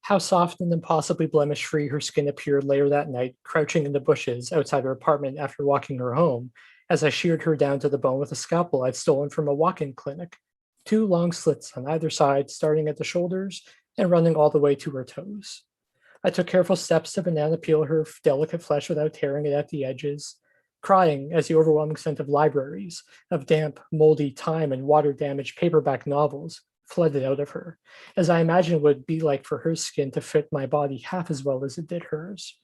How soft and impossibly blemish-free her skin appeared later that night, crouching in the bushes outside her apartment after walking her home, as I sheared her down to the bone with a scalpel I'd stolen from a walk-in clinic. 2 long slits on either side, starting at the shoulders and running all the way to her toes. I took careful steps to banana peel her delicate flesh without tearing it at the edges, crying as the overwhelming scent of libraries, of damp, moldy, time and water-damaged paperback novels flooded out of her, as I imagined it would be like for her skin to fit my body half as well as it did hers.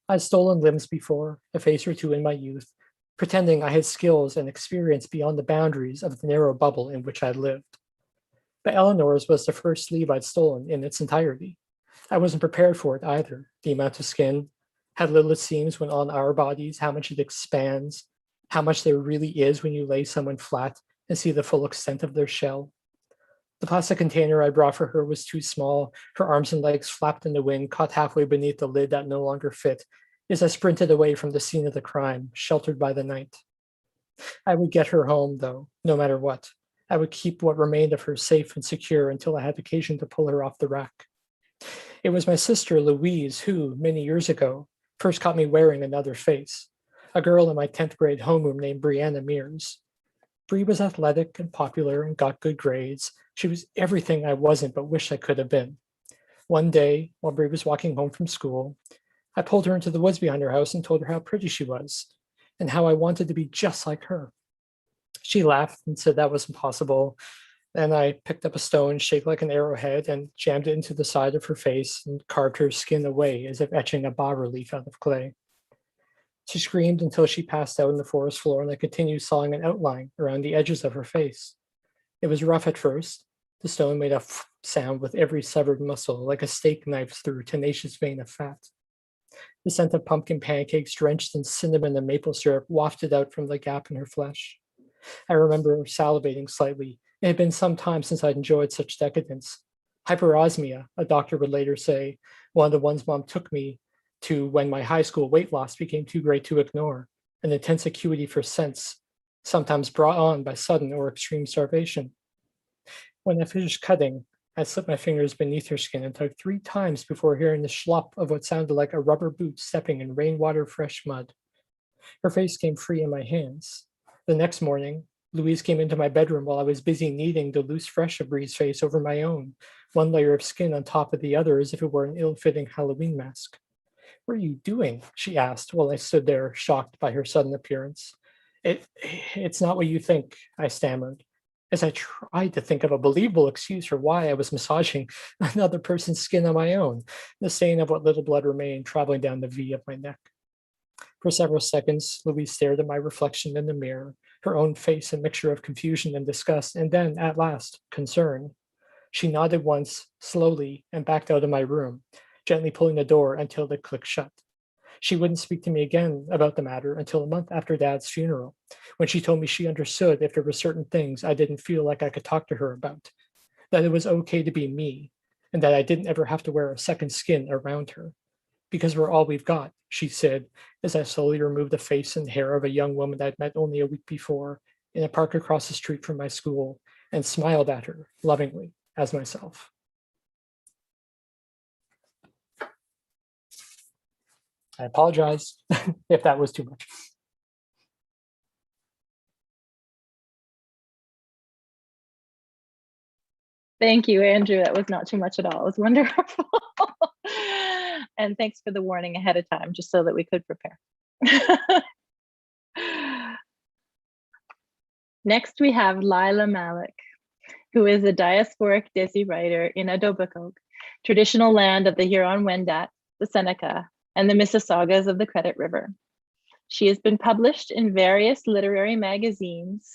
I'd stolen limbs before, a face or two in my youth, pretending I had skills and experience beyond the boundaries of the narrow bubble in which I lived. But Eleanor's was the first sleeve I'd stolen in its entirety. I wasn't prepared for it either. The amount of skin, how little it seems when on our bodies, how much it expands, how much there really is when you lay someone flat and see the full extent of their shell. The plastic container I brought for her was too small. Her arms and legs flapped in the wind, caught halfway beneath the lid that no longer fit, as I sprinted away from the scene of the crime, sheltered by the night. I would get her home, though, no matter what. I would keep what remained of her safe and secure until I had occasion to pull her off the rack. It was my sister, Louise, who, many years ago, first caught me wearing another face, a girl in my 10th grade homeroom named Brianna Mears. Bri was athletic and popular and got good grades. She was everything I wasn't but wished I could have been. One day, while Bri was walking home from school, I pulled her into the woods behind her house and told her how pretty she was and how I wanted to be just like her. She laughed and said that was impossible. Then I picked up a stone shaped like an arrowhead and jammed it into the side of her face and carved her skin away as if etching a bas-relief out of clay. She screamed until she passed out on the forest floor, and I continued sawing an outline around the edges of her face. It was rough at first. The stone made a sound with every severed muscle, like a steak knife through a tenacious vein of fat. The scent of pumpkin pancakes drenched in cinnamon and maple syrup wafted out from the gap in her flesh. I remember salivating slightly. It had been some time since I'd enjoyed such decadence. Hyperosmia, a doctor would later say, one of the ones Mom took me to when my high school weight loss became too great to ignore, an intense acuity for sense, sometimes brought on by sudden or extreme starvation. When I finished cutting, I slipped my fingers beneath her skin and tugged 3 times before hearing the slop of what sounded like a rubber boot stepping in rainwater fresh mud. Her face came free in my hands. The next morning, Louise came into my bedroom while I was busy kneading the loose fresh of Bree's face over my own, one layer of skin on top of the other as if it were an ill-fitting Halloween mask. "What are you doing?" she asked while I stood there, shocked by her sudden appearance. It's not what you think," I stammered, as I tried to think of a believable excuse for why I was massaging another person's skin on my own, the stain of what little blood remained traveling down the V of my neck. For several seconds, Louise stared at my reflection in the mirror, her own face a mixture of confusion and disgust, and then, at last, concern. She nodded once, slowly, and backed out of my room, gently pulling the door until it clicked shut. She wouldn't speak to me again about the matter until a month after Dad's funeral, when she told me she understood if there were certain things I didn't feel like I could talk to her about, that it was okay to be me, and that I didn't ever have to wear a second skin around her. "Because we're all we've got," she said, as I slowly removed the face and hair of a young woman I'd met only a week before in a park across the street from my school, and smiled at her lovingly as myself. I apologize if that was too much. Thank you, Andrew. That was not too much at all. It was wonderful. And thanks for the warning ahead of time, just so that we could prepare. Next, we have Lila Malik, who is a diasporic Desi writer in Etobicoke, traditional land of the Huron-Wendat, the Seneca, and the Mississaugas of the Credit River. She has been published in various literary magazines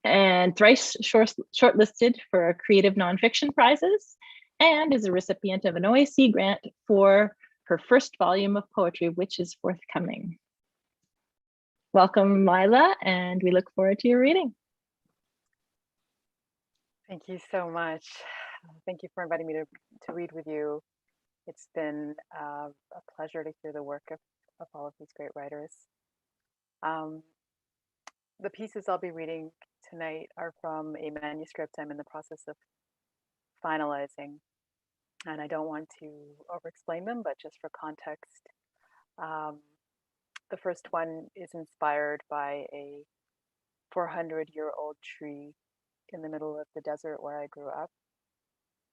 and thrice shortlisted for creative nonfiction prizes, and is a recipient of an OAC grant for her first volume of poetry, which is forthcoming. Welcome, Lila, and we look forward to your reading. Thank you so much. Thank you for inviting me to read with you. It's been a pleasure to hear the work of all of these great writers. The pieces I'll be reading tonight are from a manuscript I'm in the process of finalizing, and I don't want to over-explain them, but just for context. The first one is inspired by a 400-year-old tree in the middle of the desert where I grew up,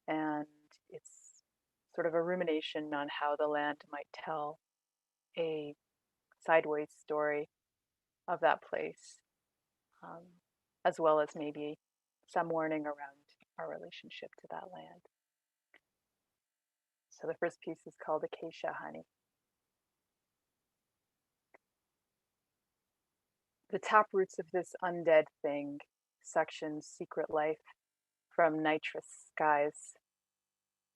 and it's sort of a rumination on how the land might tell a sideways story of that place, as well as maybe some warning around our relationship to that land. So the first piece is called Acacia Honey. The taproots of this undead thing suction secret life from nitrous skies,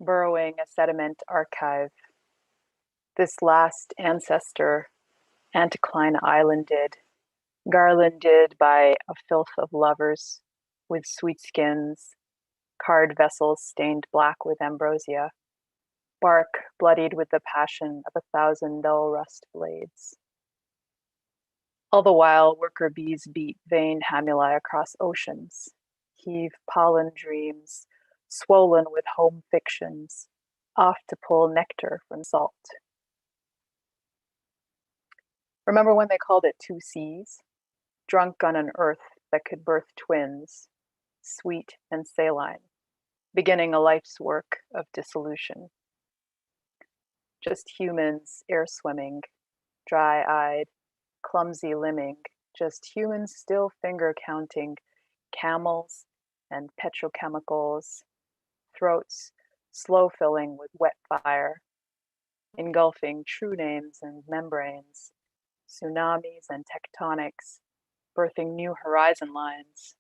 burrowing a sediment archive. This last ancestor, anticline islanded, garlanded by a filth of lovers with sweet skins, card vessels stained black with ambrosia, bark bloodied with the passion of 1,000 dull rust blades. All the while, worker bees beat vain hamuli across oceans, heave pollen dreams, swollen with home fictions, off to pull nectar from salt. Remember when they called it 2 seas? Drunk on an earth that could birth twins, sweet and saline, beginning a life's work of dissolution. Just humans air swimming, dry-eyed, clumsy limbing, just humans still finger counting camels and petrochemicals, throats slow filling with wet fire, engulfing true names and membranes, tsunamis and tectonics, birthing new horizon lines,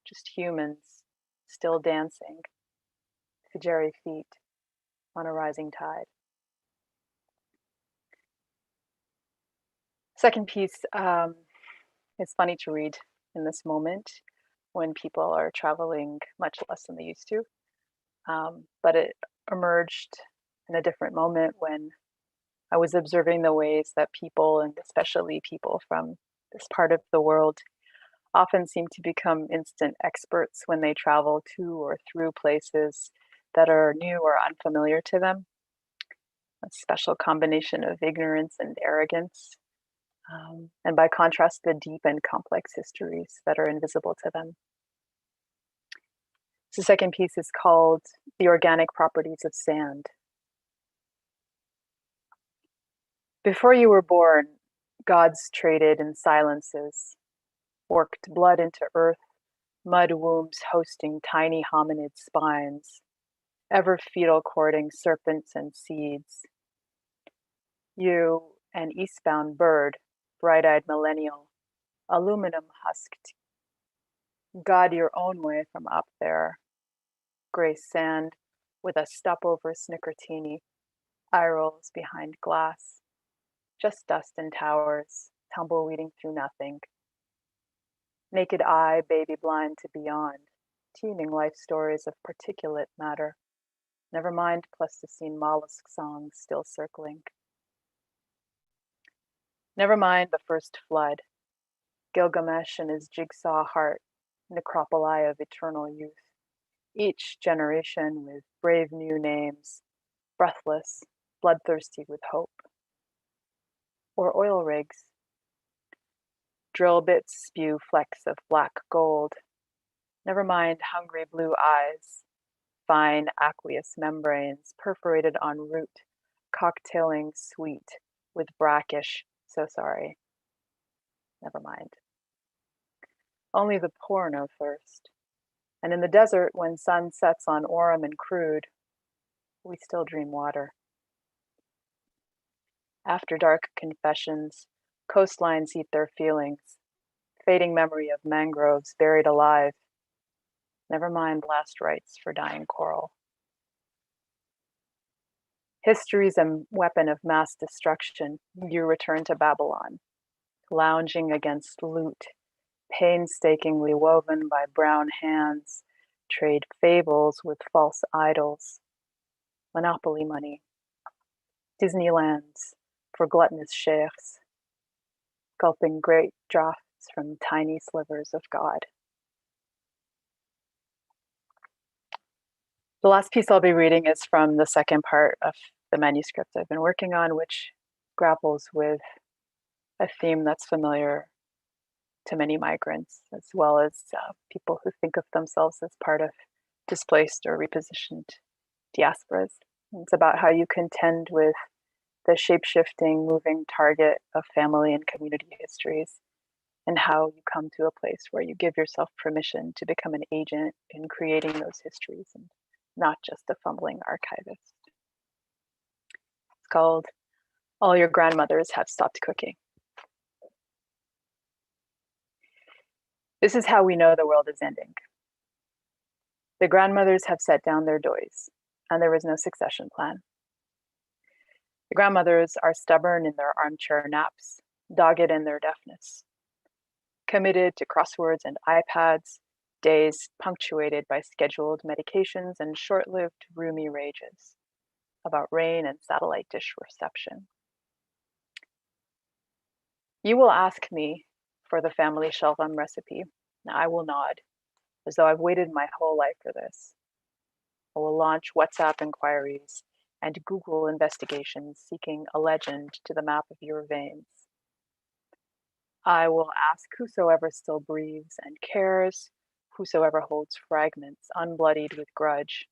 just humans still dancing, Fujeri feet on a rising tide. Second piece is funny to read in this moment when people are traveling much less than they used to. But it emerged in a different moment when I was observing the ways that people, and especially people from this part of the world, often seem to become instant experts when they travel to or through places that are new or unfamiliar to them. A special combination of ignorance and arrogance. And by contrast, the deep and complex histories that are invisible to them. The second piece is called The Organic Properties of Sand. Before you were born, gods traded in silences, worked blood into earth, mud wombs hosting tiny hominid spines, ever fetal courting serpents and seeds. You, an eastbound bird, bright-eyed millennial, aluminum husked. God your own way from up there. Gray sand with a stopover snickertini, eye rolls behind glass. Just dust and towers, tumbleweeding through nothing. Naked eye, baby blind to beyond, teeming life stories of particulate matter. Never mind plasticine mollusk songs still circling. Never mind the first flood, Gilgamesh and his jigsaw heart, necropoli of eternal youth, each generation with brave new names, breathless, bloodthirsty with hope. Or oil rigs. Drill bits spew flecks of black gold, Never mind hungry blue eyes, fine aqueous membranes perforated en route, cocktailing sweet with brackish, so sorry. Never mind. Only the poor know thirst. And in the desert, when sun sets on Orem and crude, we still dream water. After dark confessions, coastlines eat their feelings, fading memory of mangroves buried alive. Never mind last rites for dying coral. History's a weapon of mass destruction. You return to Babylon, lounging against loot, painstakingly woven by brown hands, trade fables with false idols, monopoly money, Disneylands for gluttonous sheikhs, gulping great draughts from tiny slivers of God. The last piece I'll be reading is from the second part of the manuscript I've been working on, which grapples with a theme that's familiar to many migrants, as well as people who think of themselves as part of displaced or repositioned diasporas. It's about how you contend with the shape-shifting, moving target of family and community histories, and how you come to a place where you give yourself permission to become an agent in creating those histories and not just a fumbling archivist. It's called All Your Grandmothers Have Stopped Cooking. This is how we know the world is ending. The grandmothers have set down their doys, and there is no succession plan. The grandmothers are stubborn in their armchair naps, dogged in their deafness, committed to crosswords and iPads, days punctuated by scheduled medications and short-lived roomy rages about rain and satellite dish reception. You will ask me for the family shalgam recipe. Now I will nod, as though I've waited my whole life for this. I will launch WhatsApp inquiries and Google investigations seeking a legend to the map of your veins. I will ask whosoever still breathes and cares, whosoever holds fragments unbloodied with grudge.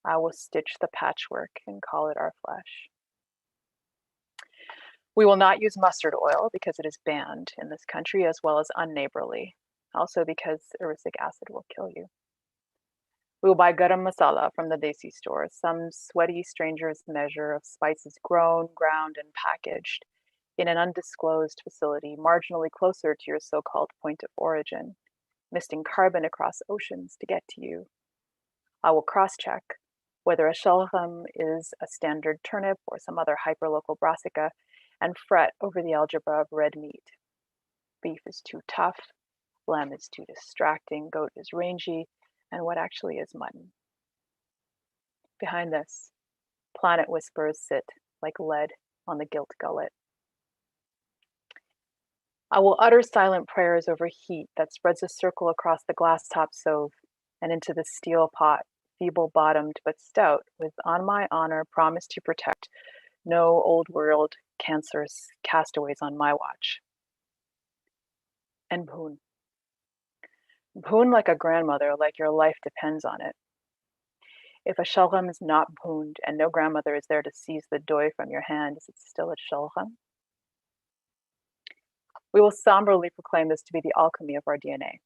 I will stitch the patchwork and call it our flesh. We will not use mustard oil because it is banned in this country, as well as unneighborly, also because erucic acid will kill you. We will buy garam masala from the desi store, some sweaty stranger's measure of spices grown, ground, and packaged in an undisclosed facility marginally closer to your so-called point of origin, misting carbon across oceans to get to you. I will cross-check whether a shalgam is a standard turnip or some other hyperlocal brassica, and fret over the algebra of red meat. Beef is too tough, lamb is too distracting, goat is rangy, and what actually is mutton? Behind this, planet whispers sit like lead on the gilt gullet. I will utter silent prayers over heat that spreads a circle across the glass-top stove and into the steel pot, feeble-bottomed but stout, with, on my honor, promise to protect no old world cancerous castaways on my watch. And Bhoon. Bhoon like a grandmother, like your life depends on it. If a shalgam is not bhooned and no grandmother is there to seize the doy from your hand, is it still a shalgam? We will somberly proclaim this to be the alchemy of our DNA.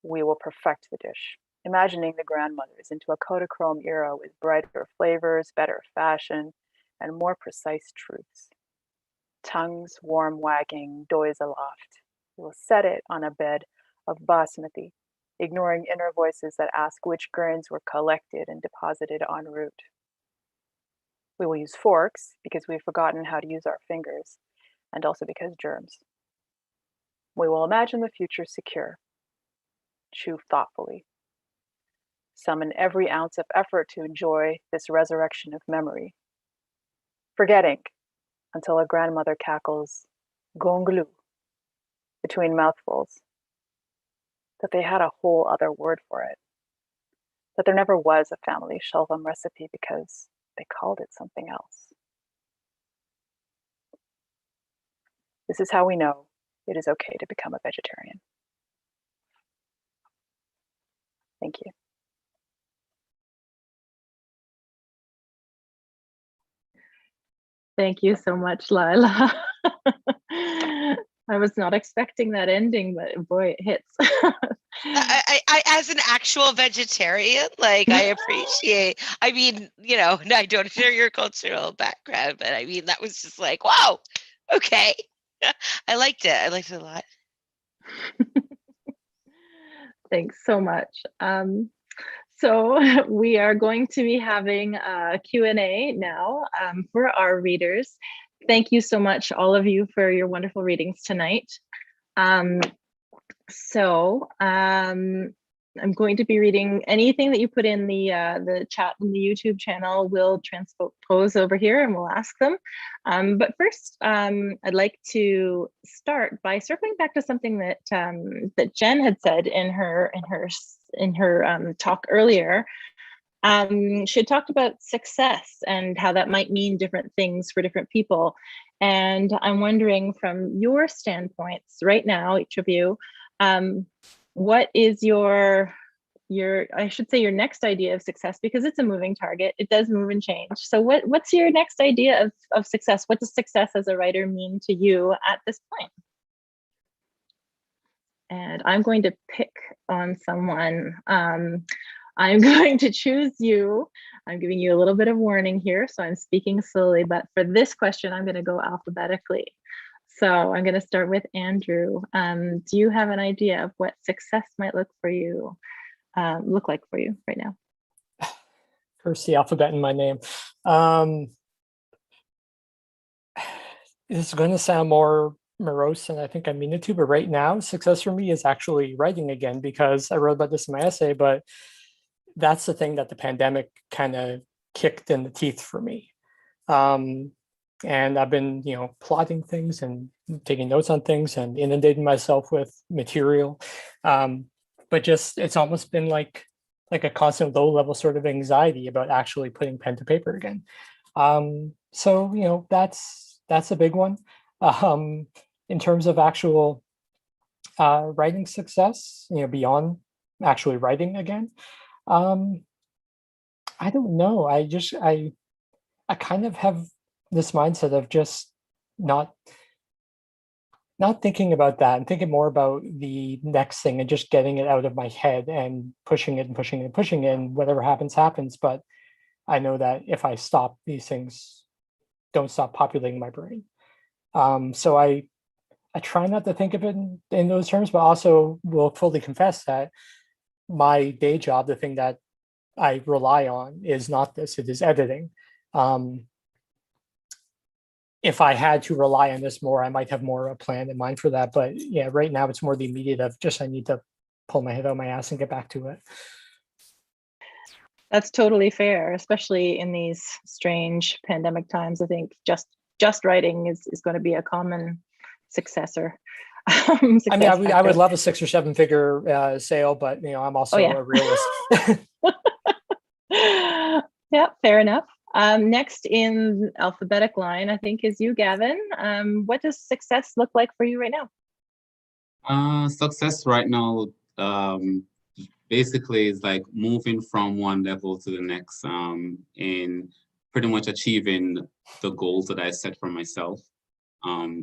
We will perfect the dish, imagining the grandmothers into a Kodachrome era with brighter flavors, better fashion, and more precise truths. Tongues warm wagging, doys aloft. We will set it on a bed of basmati, ignoring inner voices that ask which grains were collected and deposited en route. We will use forks because we've forgotten how to use our fingers, and also because germs. We will imagine the future secure. Chew thoughtfully. Summon every ounce of effort to enjoy this resurrection of memory. Forgetting until a grandmother cackles gonglu between mouthfuls that they had a whole other word for it, that there never was a family shalgam recipe because they called it something else. This is how we know it is okay to become a vegetarian. Thank you. Thank you so much, Lila. I was not expecting that ending, but boy, it hits. I, as an actual vegetarian, like I appreciate, I mean, you know, I don't share your cultural background, but I mean, that was just like, wow, okay. I liked it. I liked it a lot. Thanks so much. So we are going to be having a Q&A now for our readers. Thank you so much, all of you, for your wonderful readings tonight. I'm going to be reading anything that you put in the chat in the YouTube channel. We'll transpose over here and we'll ask them. But first, I'd like to start by circling back to something that that Jen had said in her talk earlier. She had talked about success and how that might mean different things for different people. And I'm wondering, from your standpoints right now, each of you, what is your I should say your next idea of success, because it's a moving target. It does move and change. So what's your next idea of success? What does success as a writer mean to you at this point? And I'm going to pick on someone. I'm going to choose you. I'm giving you a little bit of warning here, so I'm speaking slowly, but for this question, I'm going to go alphabetically. So I'm going to start with Andrew. Do you have an idea of what success might look like for you right now? Curse the alphabet in my name. It's going to sound more morose than I think I mean it to, but right now, success for me is actually writing again, because I wrote about this in my essay, but that's the thing that the pandemic kind of kicked in the teeth for me. And I've been, plotting things and taking notes on things and inundating myself with material. But just, it's almost been like a constant low level sort of anxiety about actually putting pen to paper again. So, that's a big one. In terms of actual writing success, beyond actually writing again, I don't know. I kind of have this mindset of just not thinking about that and thinking more about the next thing and just getting it out of my head and pushing it and pushing it and pushing it, and whatever happens, happens. But I know that if I stop, these things don't stop populating my brain. So I try not to think of it in those terms, but also will fully confess that my day job, the thing that I rely on, is not this, it is editing. If I had to rely on this more, I might have more of a plan in mind for that. But yeah, right now it's more the immediate of just, I need to pull my head out of my ass and get back to it. That's totally fair, especially in these strange pandemic times. I think just writing is going to be a common successor. I mean, I would love a 6 or 7 figure sale, but I'm also a realist. Yeah, fair enough. Next in alphabetic line, I think, is you, Gavin. What does success look like for you right now? Success right now, basically is like moving from one level to the next, in pretty much achieving the goals that I set for myself.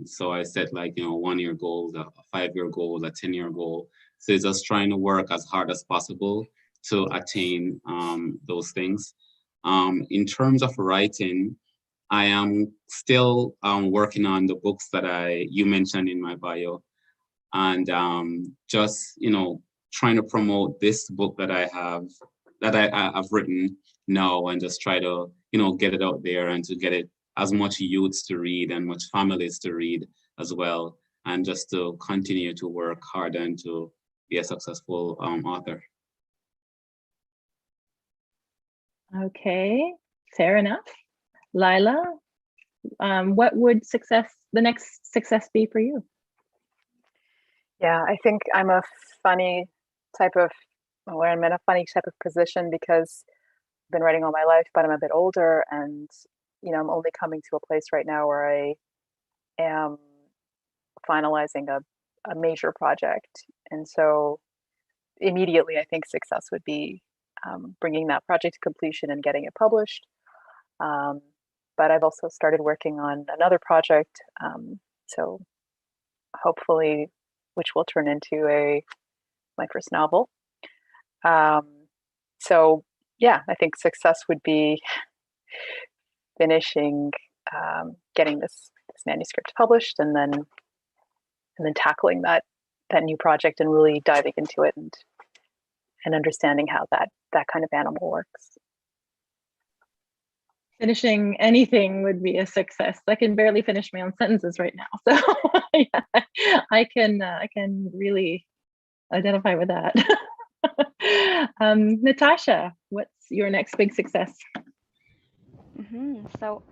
So I set 1-year goals, a 5-year goal, a 10-year goal. So it's just trying to work as hard as possible to attain those things. In terms of writing, I am still working on the books that you mentioned in my bio, and just trying to promote this book that I have written now, and just try to get it out there and to get it as much youths to read and much families to read as well, and just to continue to work hard and to be a successful author. Okay, fair enough. Lila, what would the next success be for you? Yeah, I think I'm a funny type of, I'm in a funny type of position because I've been writing all my life, but I'm a bit older, and I'm only coming to a place right now where I am finalizing a major project. And so, immediately, I think success would be bringing that project to completion and getting it published. But I've also started working on another project, so hopefully, which will turn into my first novel. So yeah, I think success would be finishing, getting this manuscript published, and then tackling that new project and really diving into it and understanding how that kind of animal works. Finishing anything would be a success. I can barely finish my own sentences right now, so yeah, I can really identify with that. Natasha, what's your next big success? So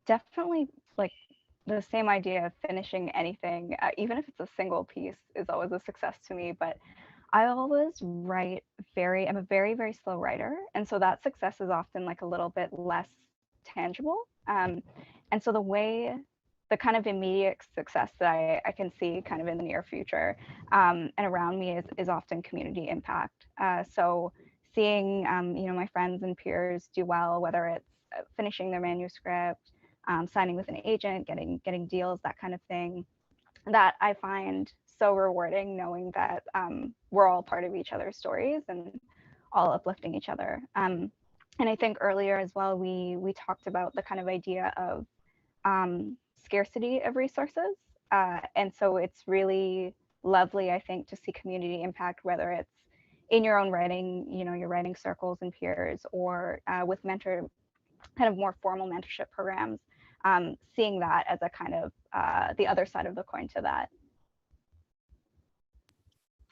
definitely like the same idea of finishing anything, even if it's a single piece, is always a success to me. But I always write I'm a very, very slow writer. And so that success is often like a little bit less tangible. And so the kind of immediate success that I can see kind of in the near future and around me is often community impact. So seeing, my friends and peers do well, whether it's finishing their manuscript, signing with an agent, getting deals, that kind of thing, that I find so rewarding, knowing that we're all part of each other's stories and all uplifting each other. And I think earlier as well, we talked about the kind of idea of scarcity of resources. And so it's really lovely, I think, to see community impact, whether it's in your own writing, your writing circles and peers, or with kind of more formal mentorship programs, seeing that as a kind of the other side of the coin to that.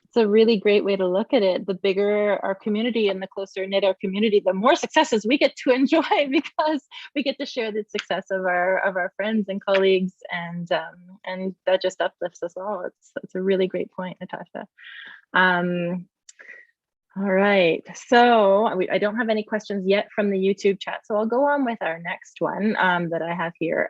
It's a really great way to look at it. The bigger our community and the closer knit our community, the more successes we get to enjoy, because we get to share the success of our friends and colleagues, and that just uplifts us all. It's a really great point, Natasha. All right, so I don't have any questions yet from the YouTube chat, so I'll go on with our next one that I have here.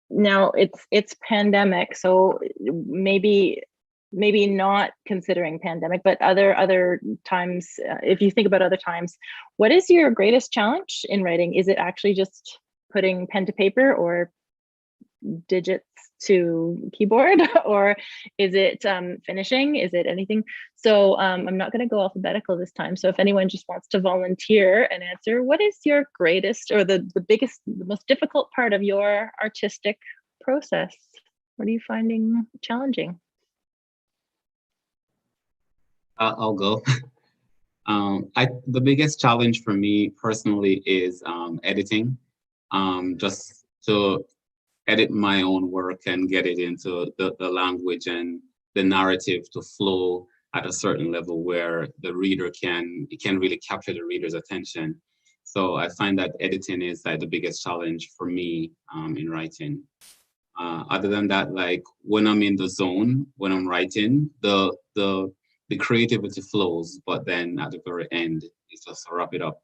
Now it's pandemic, so maybe not considering pandemic, but other times, if you think about other times, what is your greatest challenge in writing? Is it actually just putting pen to paper or digits to keyboard, or is it finishing? Is it anything? So I'm not going to go alphabetical this time. So if anyone just wants to volunteer and answer, what is your greatest or the biggest, the most difficult part of your artistic process? What are you finding challenging? I'll go. The biggest challenge for me personally is editing. Just to edit my own work and get it into the language and the narrative to flow at a certain level where the reader can really capture the reader's attention. So I find that editing is like the biggest challenge for me in writing. Other than that, like when I'm in the zone, when I'm writing, the creativity flows, but then at the very end, it's just to wrap it up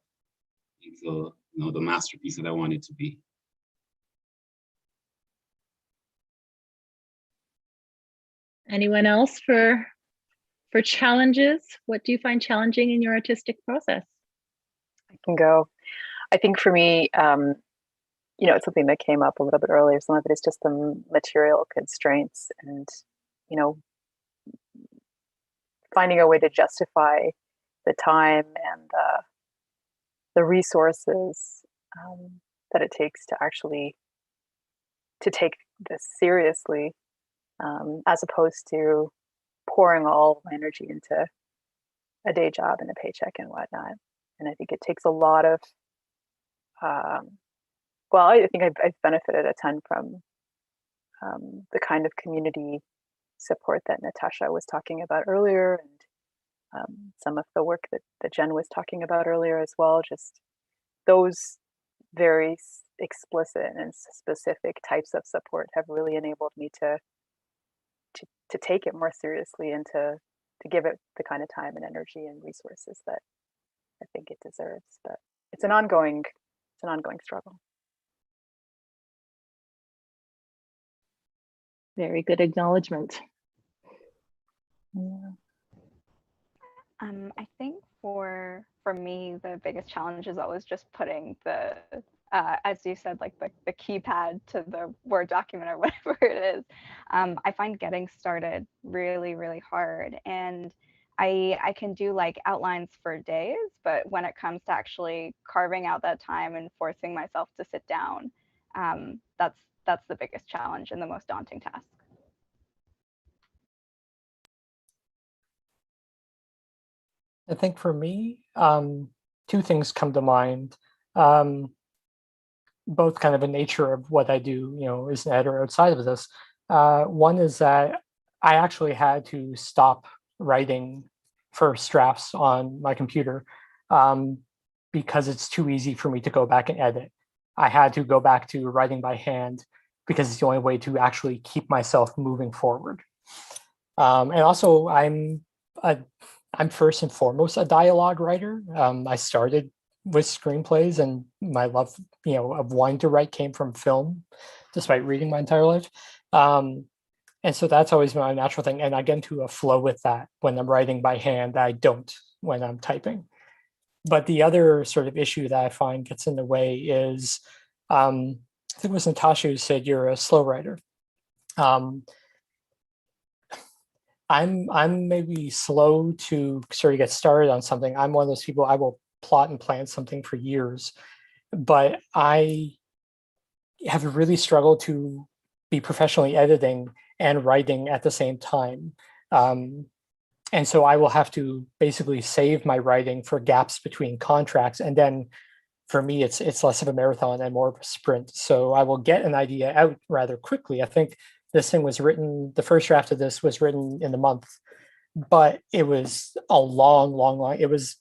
into the masterpiece that I want it to be. Anyone else for challenges? What do you find challenging in your artistic process? I can go. I think for me, it's something that came up a little bit earlier. Some of it is just the material constraints and, finding a way to justify the time and the resources that it takes to actually to take this seriously, as opposed to pouring all my energy into a day job and a paycheck and whatnot. And I think it takes a lot of, I think I've benefited a ton from the kind of community support that Natasha was talking about earlier, and some of the work that Jen was talking about earlier as well. Just those very explicit and specific types of support have really enabled me to take it more seriously and to give it the kind of time and energy and resources that I think it deserves. But it's an ongoing struggle. Very good acknowledgement. Yeah. I think for me, the biggest challenge is always just putting the, as you said, like the keypad to the Word document or whatever it is. I find getting started really, really hard. And I can do like outlines for days, but when it comes to actually carving out that time and forcing myself to sit down, that's the biggest challenge and the most daunting task. I think for me, two things come to mind. Both kind of a nature of what I do, as an editor outside of this. One is that I actually had to stop writing first drafts on my computer because it's too easy for me to go back and edit. I had to go back to writing by hand because it's the only way to actually keep myself moving forward. And also, I'm first and foremost a dialogue writer. I started with screenplays, and my love, of wanting to write came from film, despite reading my entire life. And so that's always been my natural thing. And I get into a flow with that when I'm writing by hand. I don't when I'm typing. But the other sort of issue that I find gets in the way is, I think it was Natasha who said you're a slow writer. I'm maybe slow to sort of get started on something. I'm one of those people, I will plot and plan something for years, but I have really struggled to be professionally editing and writing at the same time. And so I will have to basically save my writing for gaps between contracts. And then for me, it's less of a marathon and more of a sprint. So I will get an idea out rather quickly. I think this thing was written, the first draft of this was written in a month, but it was a long. It was,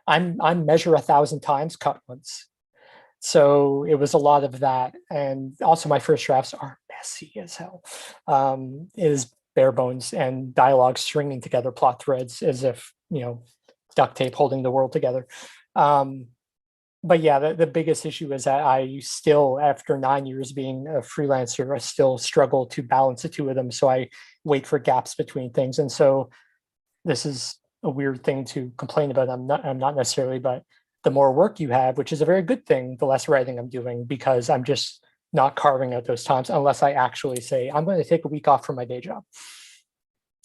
I'm measure 1,000 times, cut once. So it was a lot of that. And also my first drafts are messy as hell. It is bare bones and dialogue stringing together plot threads as if, duct tape holding the world together. But yeah, the biggest issue is that I still, after 9 years being a freelancer, I still struggle to balance the two of them. So I wait for gaps between things. And so this is a weird thing to complain about. I'm not necessarily, but the more work you have, which is a very good thing, the less writing I'm doing, because I'm just not carving out those times unless I actually say, I'm going to take a week off from my day job.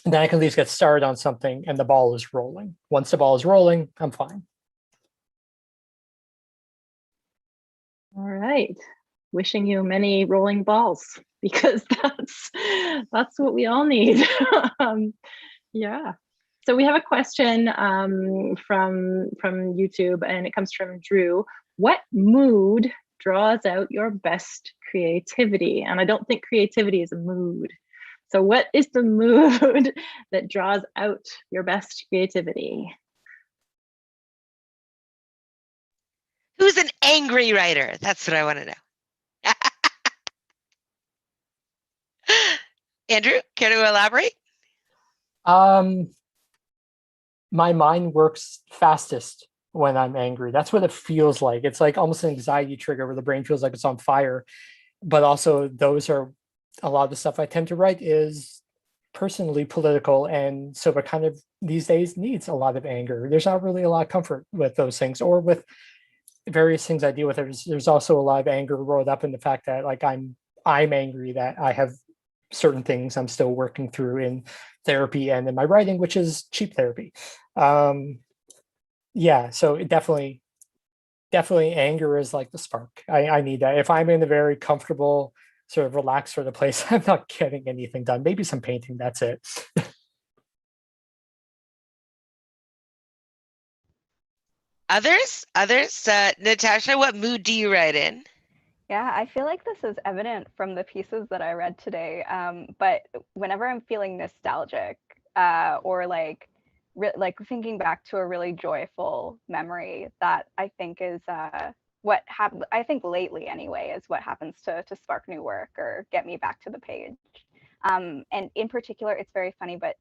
And then I can at least get started on something and the ball is rolling. Once the ball is rolling, I'm fine. All right. Wishing you many rolling balls, because that's what we all need. Yeah. So we have a question from YouTube, and it comes from Drew. What mood draws out your best creativity? And I don't think creativity is a mood. So what is the mood that draws out your best creativity? Who's an angry writer? That's what I want to know. Andrew, care to elaborate? My mind works fastest when I'm angry. That's what it feels like. It's like almost an anxiety trigger where the brain feels like it's on fire. But also those are a lot of the stuff I tend to write is personally political. And so it kind of these days needs a lot of anger. There's not really a lot of comfort with those things, or with various things I deal with. There's also a lot of anger rolled up in the fact that like I'm angry that I have certain things I'm still working through in therapy and in my writing, which is cheap therapy. Yeah, so it definitely anger is like the spark. I need that. If I'm in a very comfortable, sort of relaxed sort of place, I'm not getting anything done. Maybe some painting, that's it. Others? Natasha, what mood do you write in? Yeah, I feel like this is evident from the pieces that I read today. But whenever I'm feeling nostalgic, or like thinking back to a really joyful memory, that I think is what happened. I think lately, anyway, is what happens to spark new work or get me back to the page. And in particular, it's very funny, but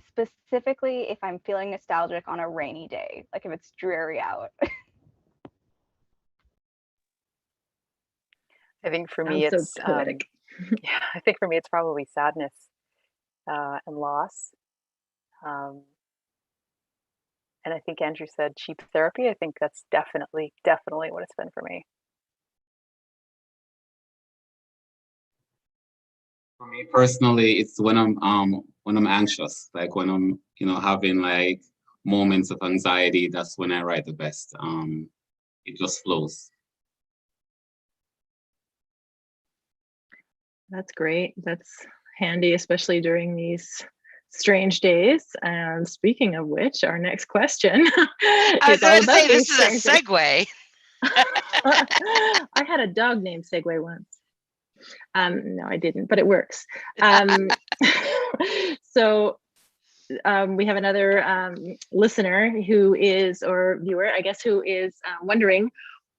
specifically if I'm feeling nostalgic on a rainy day, like if it's dreary out. I think for me, Sounds it's so poetic. yeah. I think for me, it's probably sadness and loss. And I think Andrew said cheap therapy. I think that's definitely what it's been for me. For me personally, it's when I'm anxious, like when I'm, having like moments of anxiety, that's when I write the best. It just flows. That's great. That's handy, especially during these strange days. And speaking of which, our next question I was is all going to about say, these this is a strange segue. I had a dog named Segway once. No, I didn't, but it works. So we have another listener who is, or viewer, I guess, who is wondering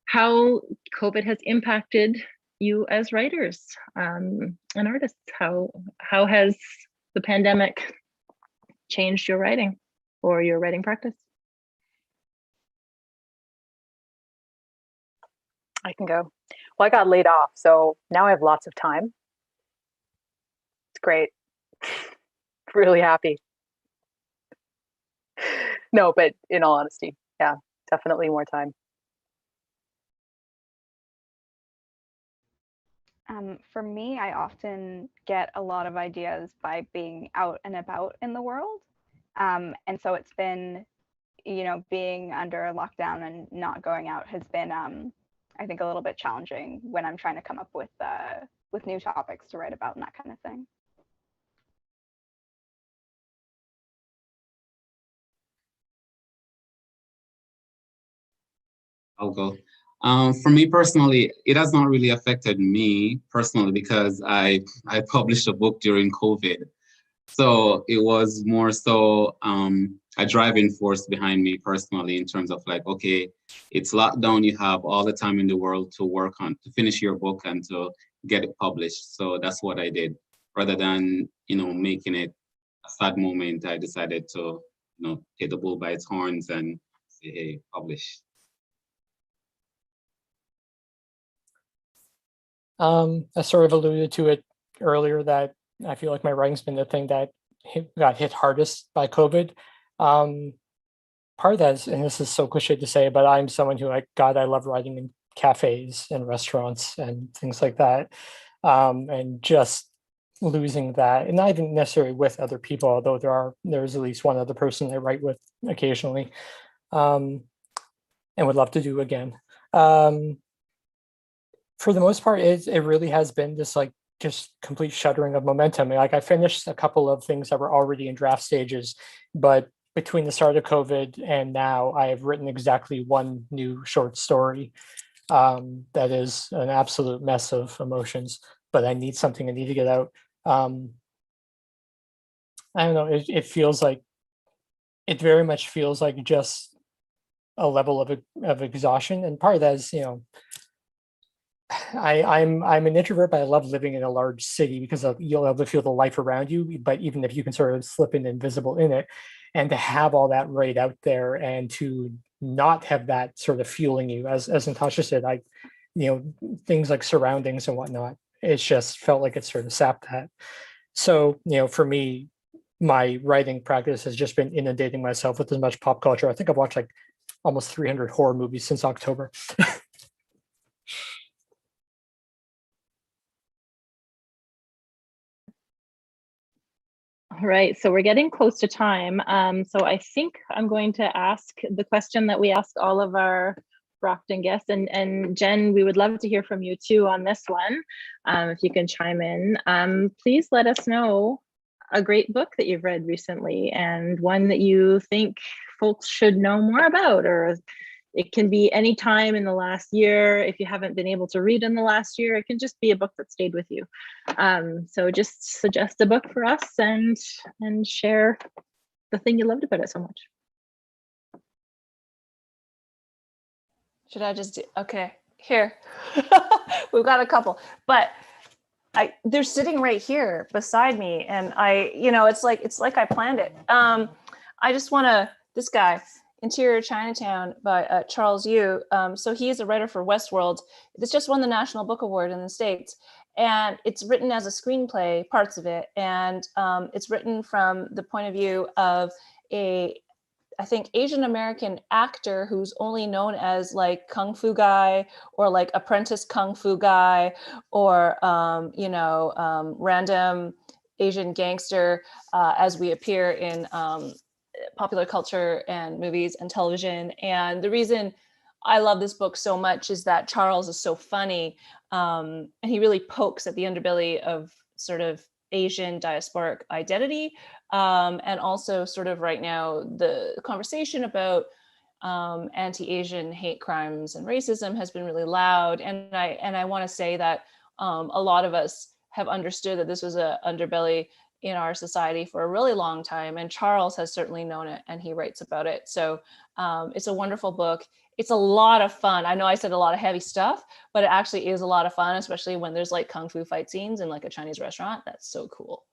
how COVID has impacted you as writers and artists. How has the pandemic changed your writing or your writing practice? I can go. Well, I got laid off, so now I have lots of time. It's great. Really happy. No, but in all honesty, yeah, definitely more time. For me, I often get a lot of ideas by being out and about in the world. And so it's been, being under lockdown and not going out has been, I think, a little bit challenging when I'm trying to come up with new topics to write about and that kind of thing. I'll go. For me personally, it has not really affected me personally because I published a book during COVID. So it was more so a driving force behind me personally in terms of like, okay, it's lockdown, you have all the time in the world to work on, to finish your book and to get it published. So that's what I did. Rather than, making it a sad moment, I decided to, take the bull by its horns and say, hey, publish. I sort of alluded to it earlier that I feel like my writing's been the thing that got hit hardest by COVID. Part of that is, and this is so cliche to say, but I'm someone who, I love writing in cafes and restaurants and things like that. And just losing that, and not even necessarily with other people, although there's at least one other person I write with occasionally, and would love to do again. For the most part, it really has been this just complete shuttering of momentum. Like I finished a couple of things that were already in draft stages, but between the start of COVID and now, I have written exactly one new short story that is an absolute mess of emotions, but I need something, I need to get out. I don't know, it feels like, it very much feels like just a level of exhaustion. And part of that is, I'm an introvert, but I love living in a large city because you'll be able to feel the life around you. But even if you can sort of slip in invisible in it, and to have all that right out there, and to not have that sort of fueling you, as Natasha said, things like surroundings and whatnot, it's just felt like it sort of sapped that. So for me, my writing practice has just been inundating myself with as much pop culture. I think I've watched almost 300 horror movies since October. All right, so we're getting close to time. So I think I'm going to ask the question that we ask all of our Brockton guests, and Jen, we would love to hear from you too on this one. If you can chime in, please let us know a great book that you've read recently and one that you think folks should know more about, or it can be any time in the last year. If you haven't been able to read in the last year, it can just be a book that stayed with you. So just suggest a book for us and share the thing you loved about it so much. Should I just do, okay, here. We've got a couple, but they're sitting right here beside me, and it's like I planned it. I just want to, this guy, Interior Chinatown by Charles Yu. So he is a writer for Westworld. It's just won the National Book Award in the States. And it's written as a screenplay, parts of it. And it's written from the point of view of a I think, Asian American actor who's only known as like Kung Fu guy or like apprentice Kung Fu guy or, random Asian gangster as we appear in popular culture and movies and television. And the reason I love this book so much is that Charles is so funny, and he really pokes at the underbelly of sort of Asian diasporic identity, and also sort of right now the conversation about anti-Asian hate crimes and racism has been really loud. And I want to say that a lot of us have understood that this was an underbelly in our society for a really long time, and Charles has certainly known it, and he writes about it. So it's a wonderful book. It's a lot of fun. I know I said a lot of heavy stuff, but it actually is a lot of fun, especially when there's like kung fu fight scenes in like a Chinese restaurant. That's so cool.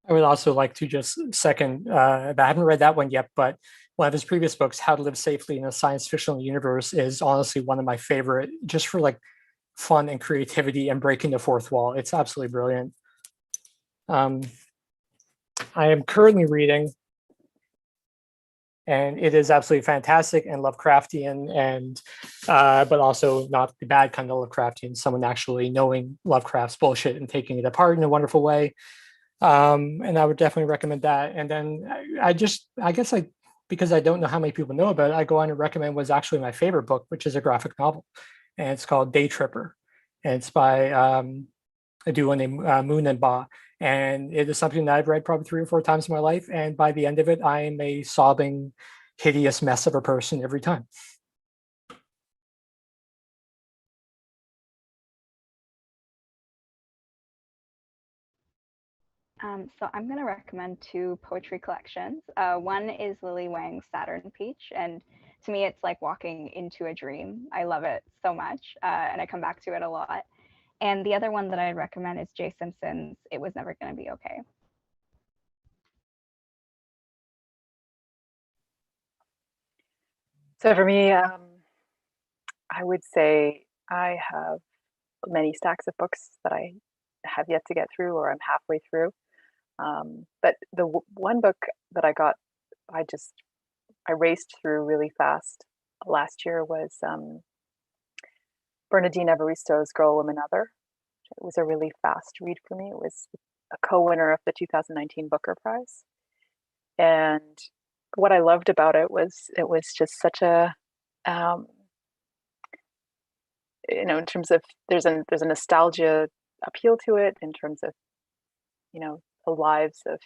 I would also like to just second, I haven't read that one yet, but one of his previous books, How to Live Safely in a Science Fictional Universe, is honestly one of my favorite, just for like fun and creativity and breaking the fourth wall. It's absolutely brilliant. I am currently reading, and it is absolutely fantastic and Lovecraftian, and but also not the bad kind of Lovecraftian, someone actually knowing Lovecraft's bullshit and taking it apart in a wonderful way. And I would definitely recommend that. And then I guess because I don't know how many people know about it, I go on to recommend what's actually my favorite book, which is a graphic novel, and it's called Day Tripper, and it's by a duo named Moon and Ba. And it is something that I've read probably 3 or 4 times in my life, and by the end of it, I am a sobbing, hideous mess of a person every time. So I'm going to recommend 2 poetry collections. One is Lily Wang's Saturn Peach, and to me, it's like walking into a dream. I love it so much, and I come back to it a lot. And the other one that I'd recommend is Jay Simpson's It Was Never Gonna Be Okay. So for me, I would say I have many stacks of books that I have yet to get through, or I'm halfway through. But the one book that I got, I raced through really fast last year was Bernardine Evaristo's Girl, Woman, Other. It was a really fast read for me. It was a co-winner of the 2019 Booker Prize. And what I loved about it was just such a, in terms of there's a nostalgia appeal to it, in terms of, the lives of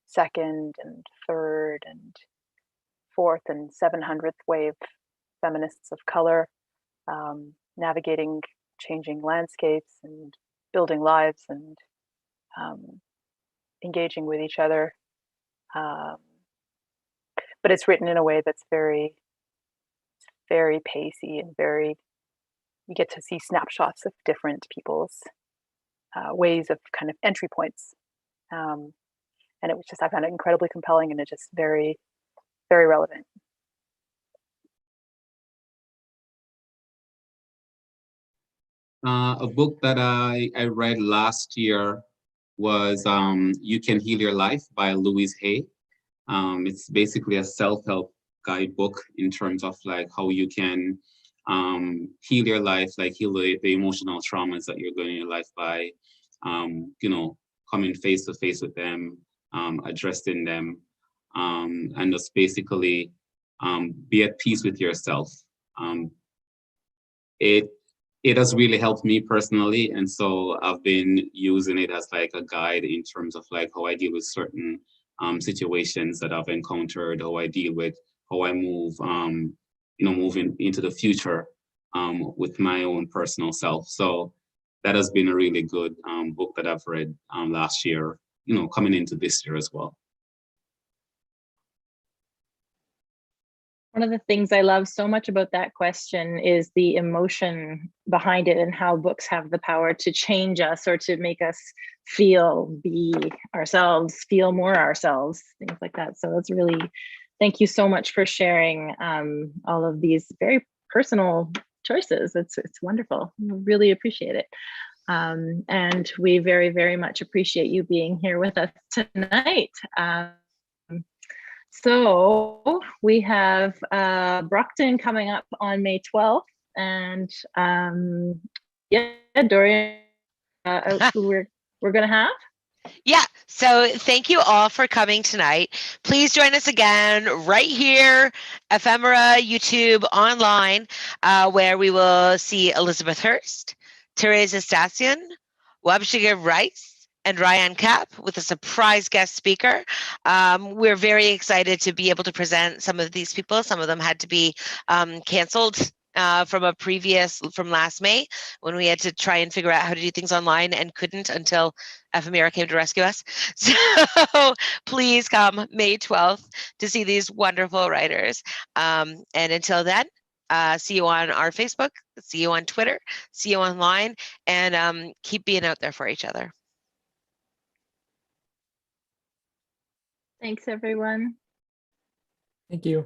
second and third and fourth and 700th wave feminists of color, navigating changing landscapes and building lives and engaging with each other. But it's written in a way that's very, very pacey and you get to see snapshots of different people's ways of kind of entry points. And it was I found it incredibly compelling, and it just very, very relevant. A book that I read last year was You Can Heal Your Life by Louise Hay. It's basically a self-help guidebook in terms of like how you can heal your life, like heal the emotional traumas that you're going in your life by, coming face to face with them, addressing them, and just basically be at peace with yourself. It has really helped me personally, and so I've been using it as like a guide in terms of like how I deal with certain situations that I've encountered, how I deal with, how I move, moving into the future with my own personal self. So that has been a really good book that I've read last year, coming into this year as well. One of the things I love so much about that question is the emotion behind it, and how books have the power to change us or to make us be ourselves, feel more ourselves, things like that. So it's really, thank you so much for sharing all of these very personal choices. It's wonderful. I really appreciate it. And we very, very much appreciate you being here with us tonight. So we have Brockton coming up on May 12th, and yeah, Dorian, who we're gonna have. Yeah, so thank you all for coming tonight. Please join us again right here, Ephemera, YouTube, online, where we will see Elizabeth Hurst, Teresa Stassian, Wabshiga Rice, and Ryan Kapp with a surprise guest speaker. We're very excited to be able to present some of these people. Some of them had to be canceled from last May, when we had to try and figure out how to do things online and couldn't until Ephemera came to rescue us. So please come May 12th to see these wonderful writers. And until then, see you on our Facebook, see you on Twitter, see you online, and keep being out there for each other. Thanks, everyone. Thank you.